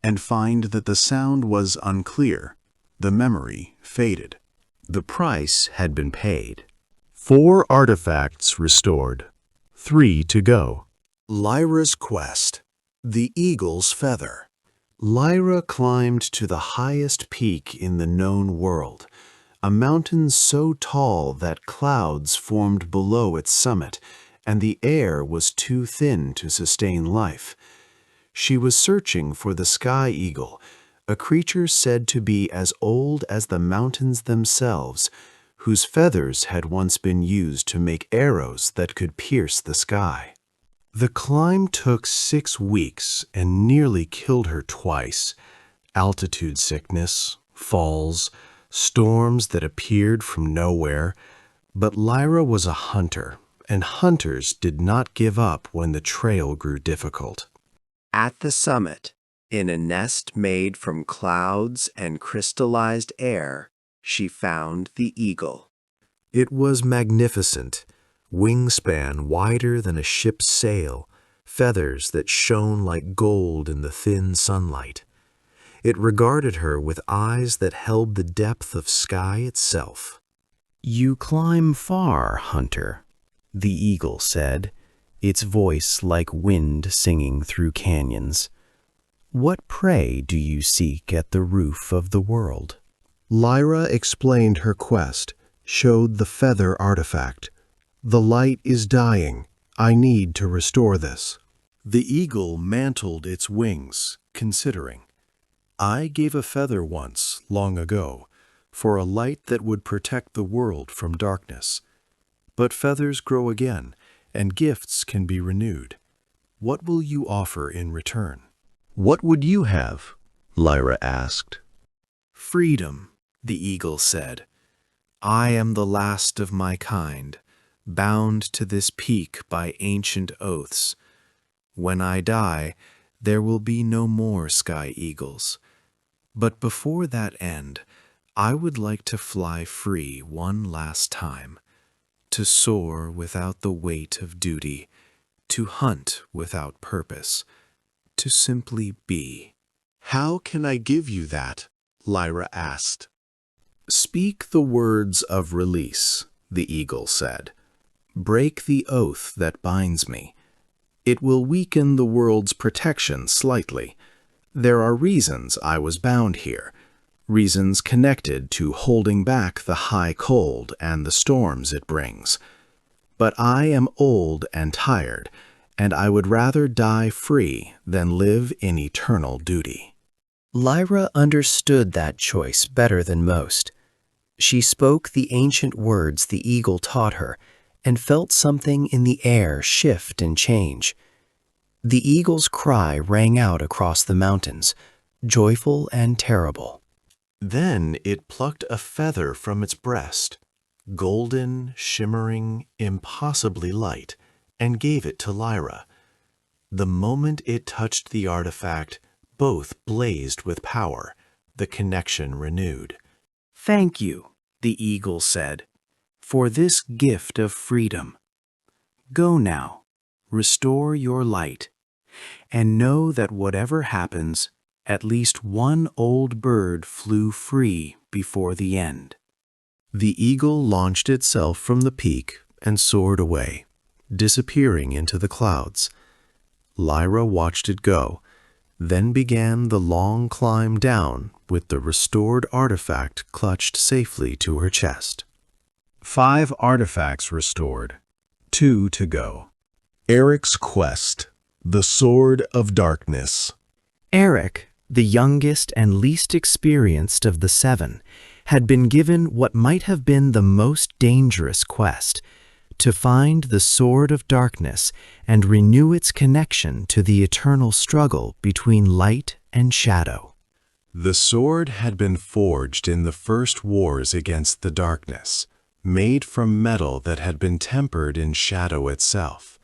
[SPEAKER 4] and find that the sound was unclear. The memory faded.
[SPEAKER 2] The price had been paid. 4 artifacts restored, 3 to go.
[SPEAKER 4] Lyra's quest. The eagle's feather.
[SPEAKER 2] Lyra climbed to the highest peak in the known world, a mountain so tall that clouds formed below its summit, and the air was too thin to sustain life. She was searching for the sky eagle, a creature said to be as old as the mountains themselves, whose feathers had once been used to make arrows that could pierce the sky. The climb took 6 weeks and nearly killed her twice. Altitude sickness, falls, storms that appeared from nowhere. But Lyra was a hunter, and hunters did not give up when the trail grew difficult. At the summit, in a nest made from clouds and crystallized air, she found the eagle. It was magnificent, wingspan wider than a ship's sail, feathers that shone like gold in the thin sunlight. It regarded her with eyes that held the depth of sky itself. "You climb far, hunter," the eagle said, its voice like wind singing through canyons. "What prey do you seek at the roof of the world?"
[SPEAKER 4] Lyra explained her quest, showed the feather artifact. "The light is dying. I need to restore this." The eagle mantled its wings, considering. "I gave a feather once, long ago, for a light that would protect the world from darkness. But feathers grow again, and gifts can be renewed. What will you offer in return?"
[SPEAKER 2] "What would you have?" Lyra asked.
[SPEAKER 3] "Freedom," the eagle said. "I am the last of my kind, bound to this peak by ancient oaths. When I die, there will be no more sky eagles. But before that end, I would like to fly free one last time, to soar without the weight of duty, to hunt without purpose, to simply be."
[SPEAKER 4] "How can I give you that?" Lyra asked.
[SPEAKER 2] "Speak the words of release," the eagle said. "Break the oath that binds me. It will weaken the world's protection slightly. There are reasons I was bound here, reasons connected to holding back the high cold and the storms it brings. But I am old and tired, and I would rather die free than live in eternal duty." Lyra understood that choice better than most. She spoke the ancient words the eagle taught her and felt something in the air shift and change. The eagle's cry rang out across the mountains, joyful and terrible. Then it plucked a feather from its breast, golden, shimmering, impossibly light, and gave it to Lyra. The moment it touched the artifact, both blazed with power, the connection renewed. "Thank you," the eagle said, "for this gift of freedom. Go now, restore your light, and know that whatever happens, at least one old bird flew free before the end." The eagle launched itself from the peak and soared away, disappearing into the clouds. Lyra watched it go, Then began the long climb down with the restored artifact clutched safely to her chest.
[SPEAKER 3] 5 artifacts restored. 2 to go.
[SPEAKER 1] Eric's quest, the Sword of Darkness.
[SPEAKER 2] Eric, the youngest and least experienced of the 7, had been given what might have been the most dangerous quest, to find the Sword of Darkness and renew its connection to the eternal struggle between light and shadow.
[SPEAKER 1] The sword had been forged in the first wars against the darkness, made from metal that had been tempered in shadow itself.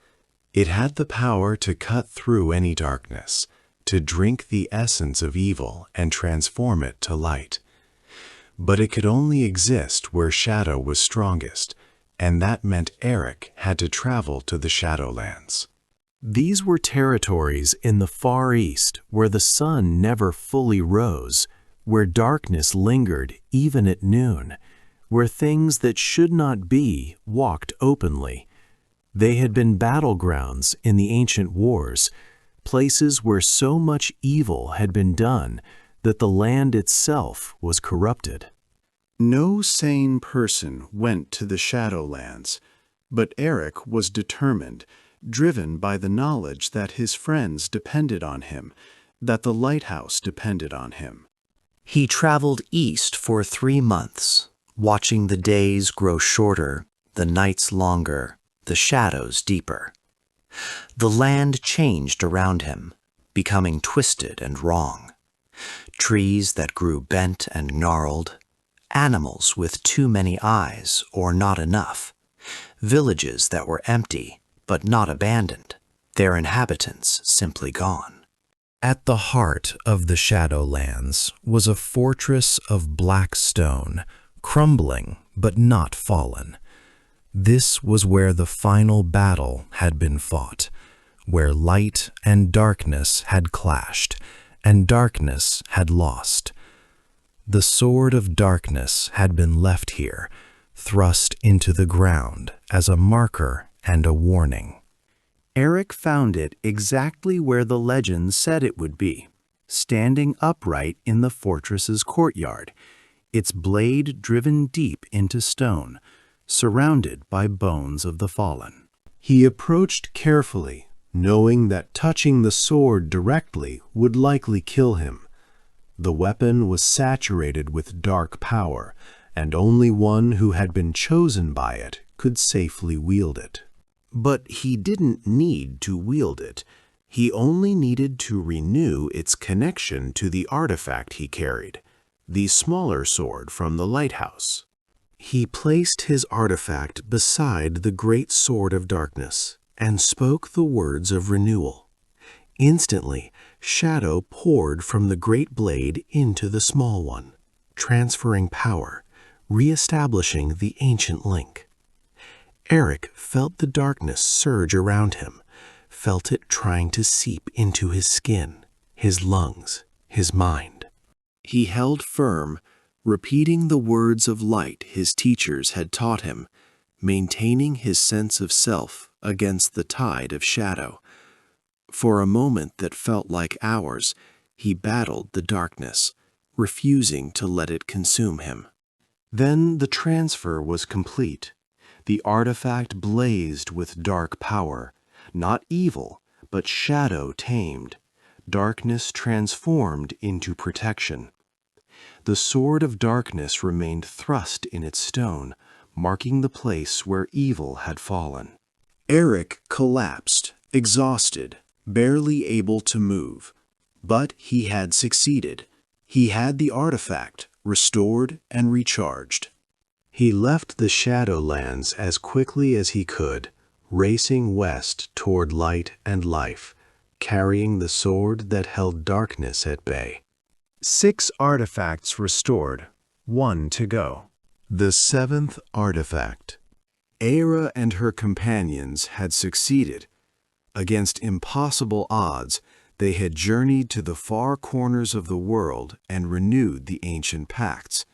[SPEAKER 1] It had the power to cut through any darkness, to drink the essence of evil and transform it to light. But it could only exist where shadow was strongest, and that meant Eric had to travel to the Shadowlands.
[SPEAKER 2] These were territories in the Far East where the sun never fully rose, where darkness lingered even at noon, where things that should not be walked openly. They had been battlegrounds in the ancient wars, places where so much evil had been done that the land itself was corrupted.
[SPEAKER 3] No sane person went to the Shadowlands, but Eric was determined, driven by the knowledge that his friends depended on him, that the lighthouse depended on him.
[SPEAKER 2] He traveled east for 3 months, watching the days grow shorter, the nights longer, the shadows deeper. The land changed around him, becoming twisted and wrong. Trees that grew bent and gnarled, animals with too many eyes or not enough, villages that were empty but not abandoned, their inhabitants simply gone. At the heart of the Shadowlands was a fortress of black stone, crumbling but not fallen. This was where the final battle had been fought, where light and darkness had clashed, and darkness had lost. The Sword of Darkness had been left here, thrust into the ground as a marker and a warning. Eric found it exactly where the legend said it would be, standing upright in the fortress's courtyard, its blade driven deep into stone, surrounded by bones of the fallen.
[SPEAKER 1] He approached carefully, knowing that touching the sword directly would likely kill him. The weapon was saturated with dark power, and only one who had been chosen by it could safely wield it. But he didn't need to wield it. He only needed to renew its connection to the artifact he carried, the smaller sword from the lighthouse. He placed his artifact beside the great Sword of Darkness and spoke the words of renewal. Instantly, shadow poured from the great blade into the small one, transferring power, re-establishing the ancient link. Eric felt the darkness surge around him, felt it trying to seep into his skin, his lungs, his mind. He held firm, repeating the words of light his teachers had taught him, maintaining his sense of self against the tide of shadow. For a moment that felt like hours, he battled the darkness, refusing to let it consume him. Then the transfer was complete. The artifact blazed with dark power, not evil, but shadow tamed, darkness transformed into protection. The Sword of Darkness remained thrust in its stone, marking the place where evil had fallen. Eric collapsed, exhausted, barely able to move. But he had succeeded. He had the artifact restored and recharged. He left the Shadowlands as quickly as he could, racing west toward light and life, carrying the sword that held darkness at bay.
[SPEAKER 3] 6 artifacts restored. 1 to go.
[SPEAKER 1] The 7th artifact. Eira and her companions had succeeded. Against impossible odds, they had journeyed to the far corners of the world and renewed the ancient pacts.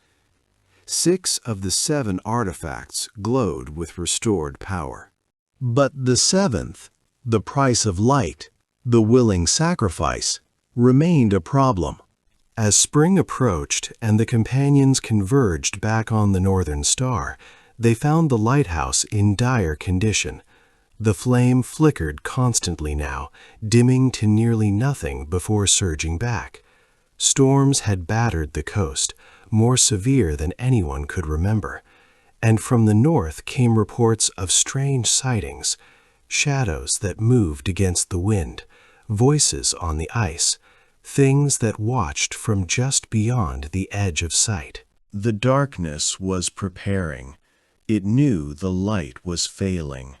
[SPEAKER 1] 6 of the 7 artifacts glowed with restored power. But the 7th, the price of light, the willing sacrifice,
[SPEAKER 3] remained a problem. As spring approached and the companions converged back on the northern star, they found the lighthouse in dire condition. The flame flickered constantly now, dimming to nearly nothing before surging back. Storms had battered the coast, more severe than anyone could remember, and from the north came reports of strange sightings, shadows that moved against the wind, voices on the ice, things that watched from just beyond the edge of sight.
[SPEAKER 1] The darkness was preparing. It knew the light was failing.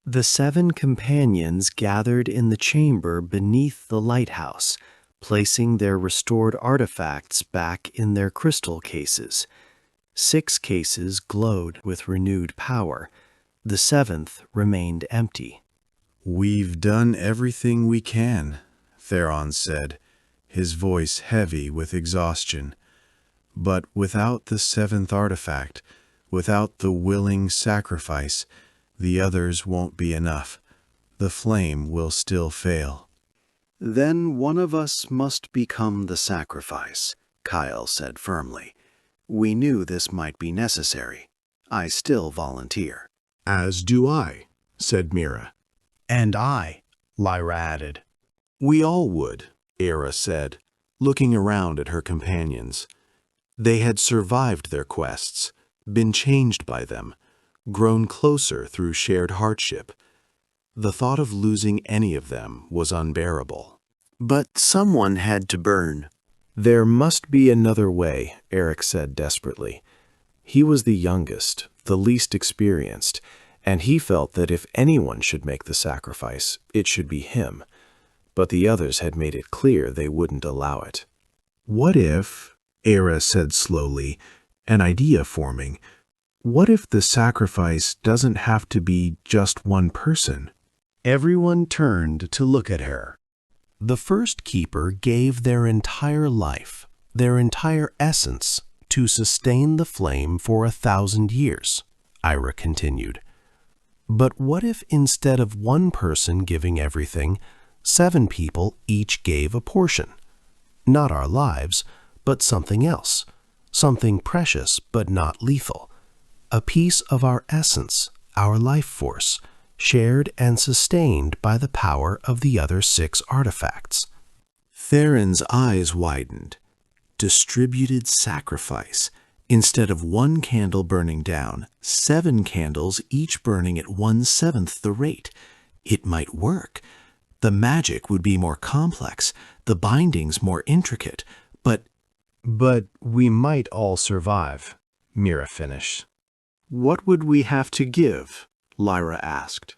[SPEAKER 2] The 7 companions gathered in the chamber beneath the lighthouse, placing their restored artifacts back in their crystal cases. 6 cases glowed with renewed power. The 7th remained empty.
[SPEAKER 1] "We've done everything we can," Theron said, his voice heavy with exhaustion. "But without the 7th artifact, without the willing sacrifice, the others won't be enough. The flame will still fail."
[SPEAKER 2] "Then one of us must become the sacrifice," Kyle said firmly. "We knew this might be necessary. I still volunteer."
[SPEAKER 3] "As do I," said Mira.
[SPEAKER 4] "And I," Lyra added.
[SPEAKER 1] "We all would," Eira said, looking around at her companions. They had survived their quests, been changed by them, grown closer through shared hardship. The thought of losing any of them was unbearable.
[SPEAKER 2] "But someone had to burn."
[SPEAKER 3] "There must be another way," Eric said desperately. He was the youngest, the least experienced, and he felt that if anyone should make the sacrifice, it should be him. But the others had made it clear they wouldn't allow it.
[SPEAKER 1] "What if," Eira said slowly, an idea forming, "what if the sacrifice doesn't have to be just one person?"
[SPEAKER 3] Everyone turned to look at her.
[SPEAKER 2] The first keeper gave their entire life, their entire essence, to sustain the flame for 1,000 years, Eira continued. But what if instead of one person giving everything, 7 people each gave a portion? Not our lives, but something else, something precious but not lethal. A piece of our essence, our life force, shared and sustained by the power of the other 6 artifacts.
[SPEAKER 1] Theron's eyes widened. Distributed sacrifice. Instead of one candle burning down, 7 candles each burning at 1/7 the rate. It might work. The magic would be more complex, the bindings more intricate, but
[SPEAKER 3] we might all survive," Mira finished.
[SPEAKER 2] "What would we have to give?" Lyra asked.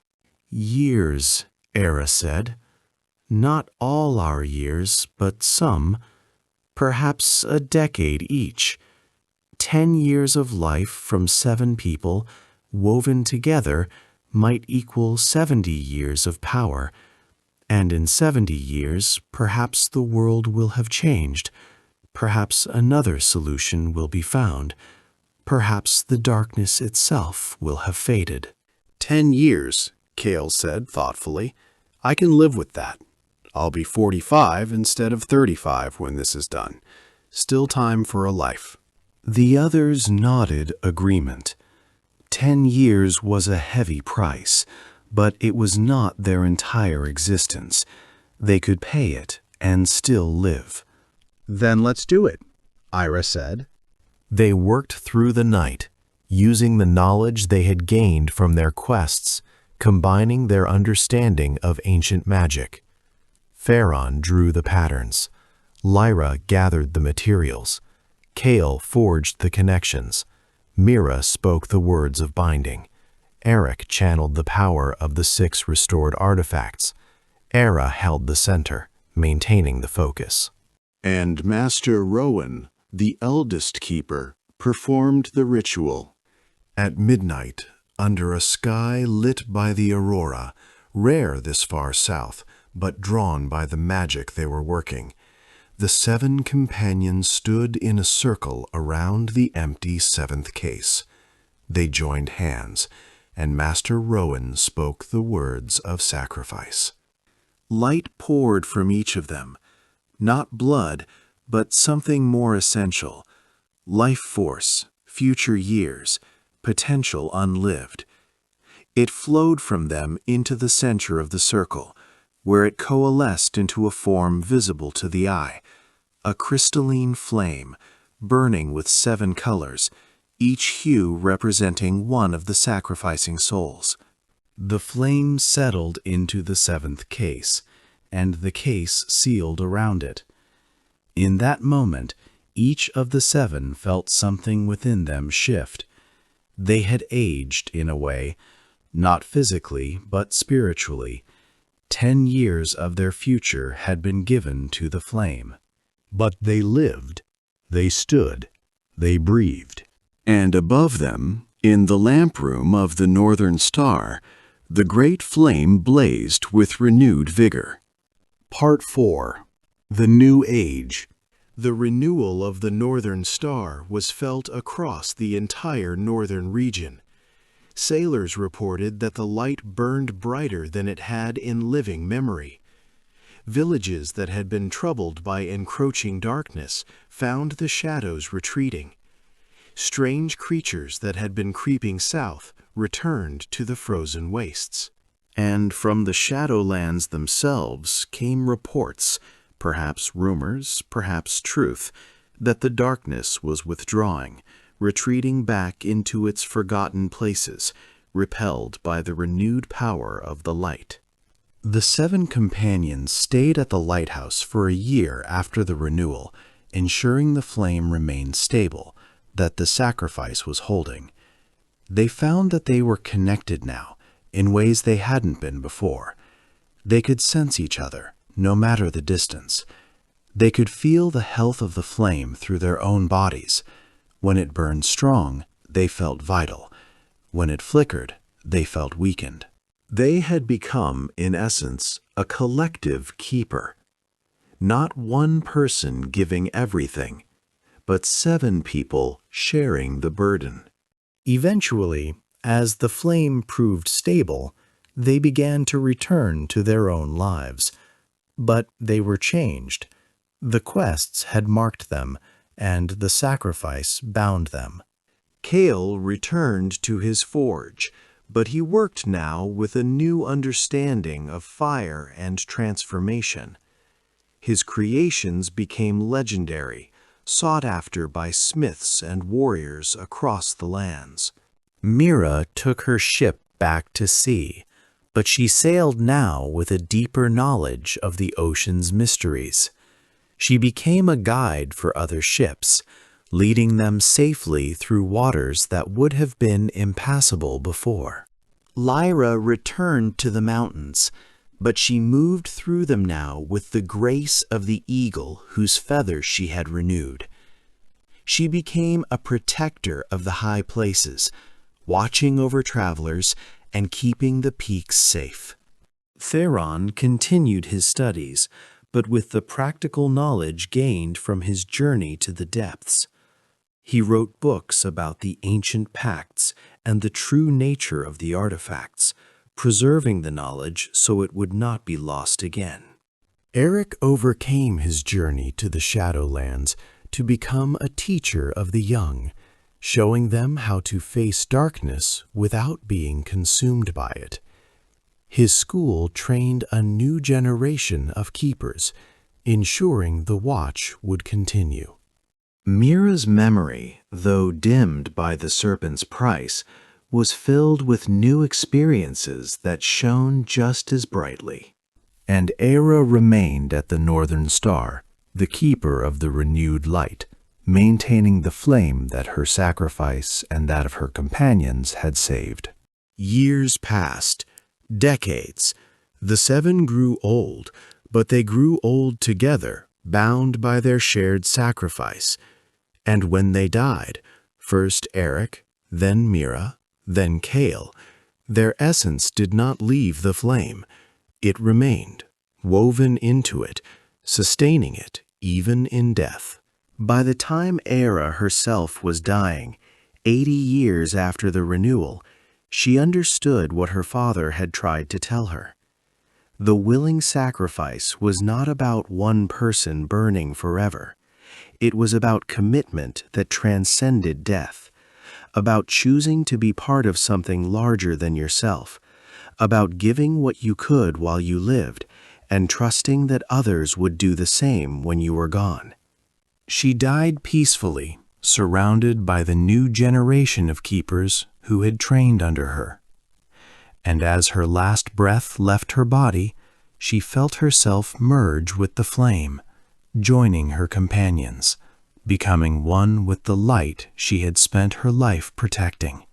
[SPEAKER 5] "Years," Eira said. "Not all our years, but some. Perhaps a decade each. 10 years of life from 7 people, woven together, might equal 70 years of power. And in 70 years, perhaps the world will have changed. Perhaps another solution will be found. Perhaps the darkness itself will have faded."
[SPEAKER 2] 10 years, Kale said thoughtfully. "I can live with that. I'll be 45 instead of 35 when this is done. Still time for a life."
[SPEAKER 3] The others nodded agreement. 10 years was a heavy price, but it was not their entire existence. They could pay it and still live.
[SPEAKER 4] "Then let's do it," Eira said.
[SPEAKER 3] They worked through the night, using the knowledge they had gained from their quests, combining their understanding of ancient magic. Theron drew the patterns. Lyra gathered the materials. Kale forged the connections. Mira spoke the words of binding. Eric channeled the power of the 6 restored artifacts. Eira held the center, maintaining the focus.
[SPEAKER 1] And Master Rowan, the eldest keeper, performed the ritual. At midnight, under a sky lit by the aurora, rare this far south, but drawn by the magic they were working, the 7 companions stood in a circle around the empty 7th case. They joined hands, and Master Rowan spoke the words of sacrifice. Light poured from each of them, Not blood, but something more essential. Life force, future years, potential unlived. It flowed from them into the center of the circle, where it coalesced into a form visible to the eye, a crystalline flame, burning with 7 colors, each hue representing one of the sacrificing souls.
[SPEAKER 2] The flame settled into the 7th case, and the case sealed around it. In that moment, each of the 7 felt something within them shift. They had aged in a way, not physically but spiritually. 10 years of their future had been given to the flame.
[SPEAKER 3] But they lived, they stood, they breathed.
[SPEAKER 1] And above them, in the lamp room of the northern star, the great flame blazed with renewed vigor.
[SPEAKER 3] Part 4. The New Age.
[SPEAKER 1] The renewal of the northern star was felt across the entire northern region. Sailors reported that the light burned brighter than it had in living memory. Villages that had been troubled by encroaching darkness found the shadows retreating. Strange creatures that had been creeping south returned to the frozen wastes. And from the Shadowlands themselves came reports, perhaps rumors, perhaps truth, that the darkness was withdrawing, retreating back into its forgotten places, repelled by the renewed power of the light.
[SPEAKER 2] The 7 companions stayed at the lighthouse for a year after the renewal, ensuring the flame remained stable, that the sacrifice was holding. They found that they were connected now, in ways they hadn't been before. They could sense each other, no matter the distance. They could feel the health of the flame through their own bodies. When it burned strong, they felt vital. When it flickered, they felt weakened.
[SPEAKER 1] They had become, in essence, a collective keeper. Not one person giving everything, but 7 people sharing the burden.
[SPEAKER 3] Eventually, as the flame proved stable, they began to return to their own lives. But they were changed. The quests had marked them, and the sacrifice bound them.
[SPEAKER 1] Kale returned to his forge, but he worked now with a new understanding of fire and transformation. His creations became legendary, sought after by smiths and warriors across the lands.
[SPEAKER 2] Mira took her ship back to sea, but she sailed now with a deeper knowledge of the ocean's mysteries. She became a guide for other ships, leading them safely through waters that would have been impassable before.
[SPEAKER 5] Lyra returned to the mountains, but she moved through them now with the grace of the eagle whose feathers she had renewed. She became a protector of the high places, watching over travelers and keeping the peaks safe.
[SPEAKER 2] Theron continued his studies, but with the practical knowledge gained from his journey to the depths. He wrote books about the ancient pacts and the true nature of the artifacts, preserving the knowledge so it would not be lost again.
[SPEAKER 3] Eric overcame his journey to the Shadowlands to become a teacher of the young, showing them how to face darkness without being consumed by it. His school trained a new generation of keepers, ensuring the watch would continue.
[SPEAKER 1] Mira's memory, though dimmed by the serpent's price, was filled with new experiences that shone just as brightly.
[SPEAKER 3] And Eira remained at the Northern Star, the keeper of the renewed light, maintaining the flame that her sacrifice and that of her companions had saved.
[SPEAKER 1] Years passed, decades. The 7 grew old, but they grew old together, bound by their shared sacrifice. And when they died, first Eric, then Mira, then Kale, their essence did not leave the flame. It remained, woven into it, sustaining it even in death. By the time Eira herself was dying, 80 years after the renewal, she understood what her father had tried to tell her.
[SPEAKER 2] The willing sacrifice was not about one person burning forever. It was about commitment that transcended death, about choosing to be part of something larger than yourself, about giving what you could while you lived and trusting that others would do the same when you were gone. She died peacefully, surrounded by the new generation of keepers who had trained under her. And as her last breath left her body, she felt herself merge with the flame, joining her companions, becoming one with the light she had spent her life protecting.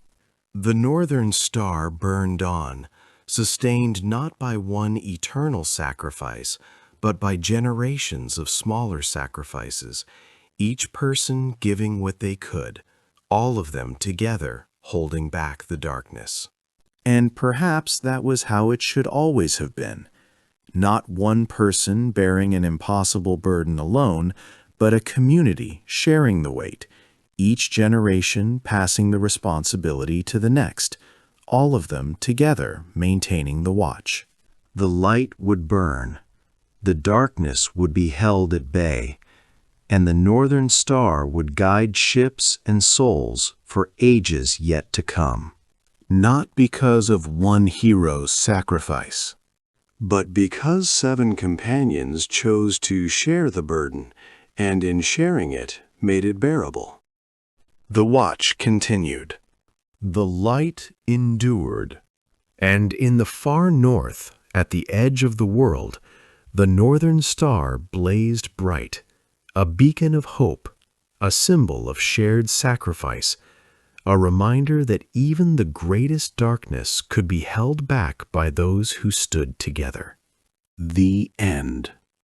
[SPEAKER 1] The northern star burned on, sustained not by one eternal sacrifice, but by generations of smaller sacrifices, each person giving what they could, all of them together holding back the darkness.
[SPEAKER 2] And perhaps that was how it should always have been. Not one person bearing an impossible burden alone, but a community sharing the weight, each generation passing the responsibility to the next, all of them together maintaining the watch. The light would burn, the darkness would be held at bay, and the northern star would guide ships and souls for ages yet to come. Not because of one hero's sacrifice, but because 7 companions chose to share the burden, and in sharing it, made it bearable.
[SPEAKER 1] The watch continued. The light endured, and in the far north, at the edge of the world, the northern star blazed bright, a beacon of hope, a symbol of shared sacrifice, a reminder that even the greatest darkness could be held back by those who stood together.
[SPEAKER 2] The end.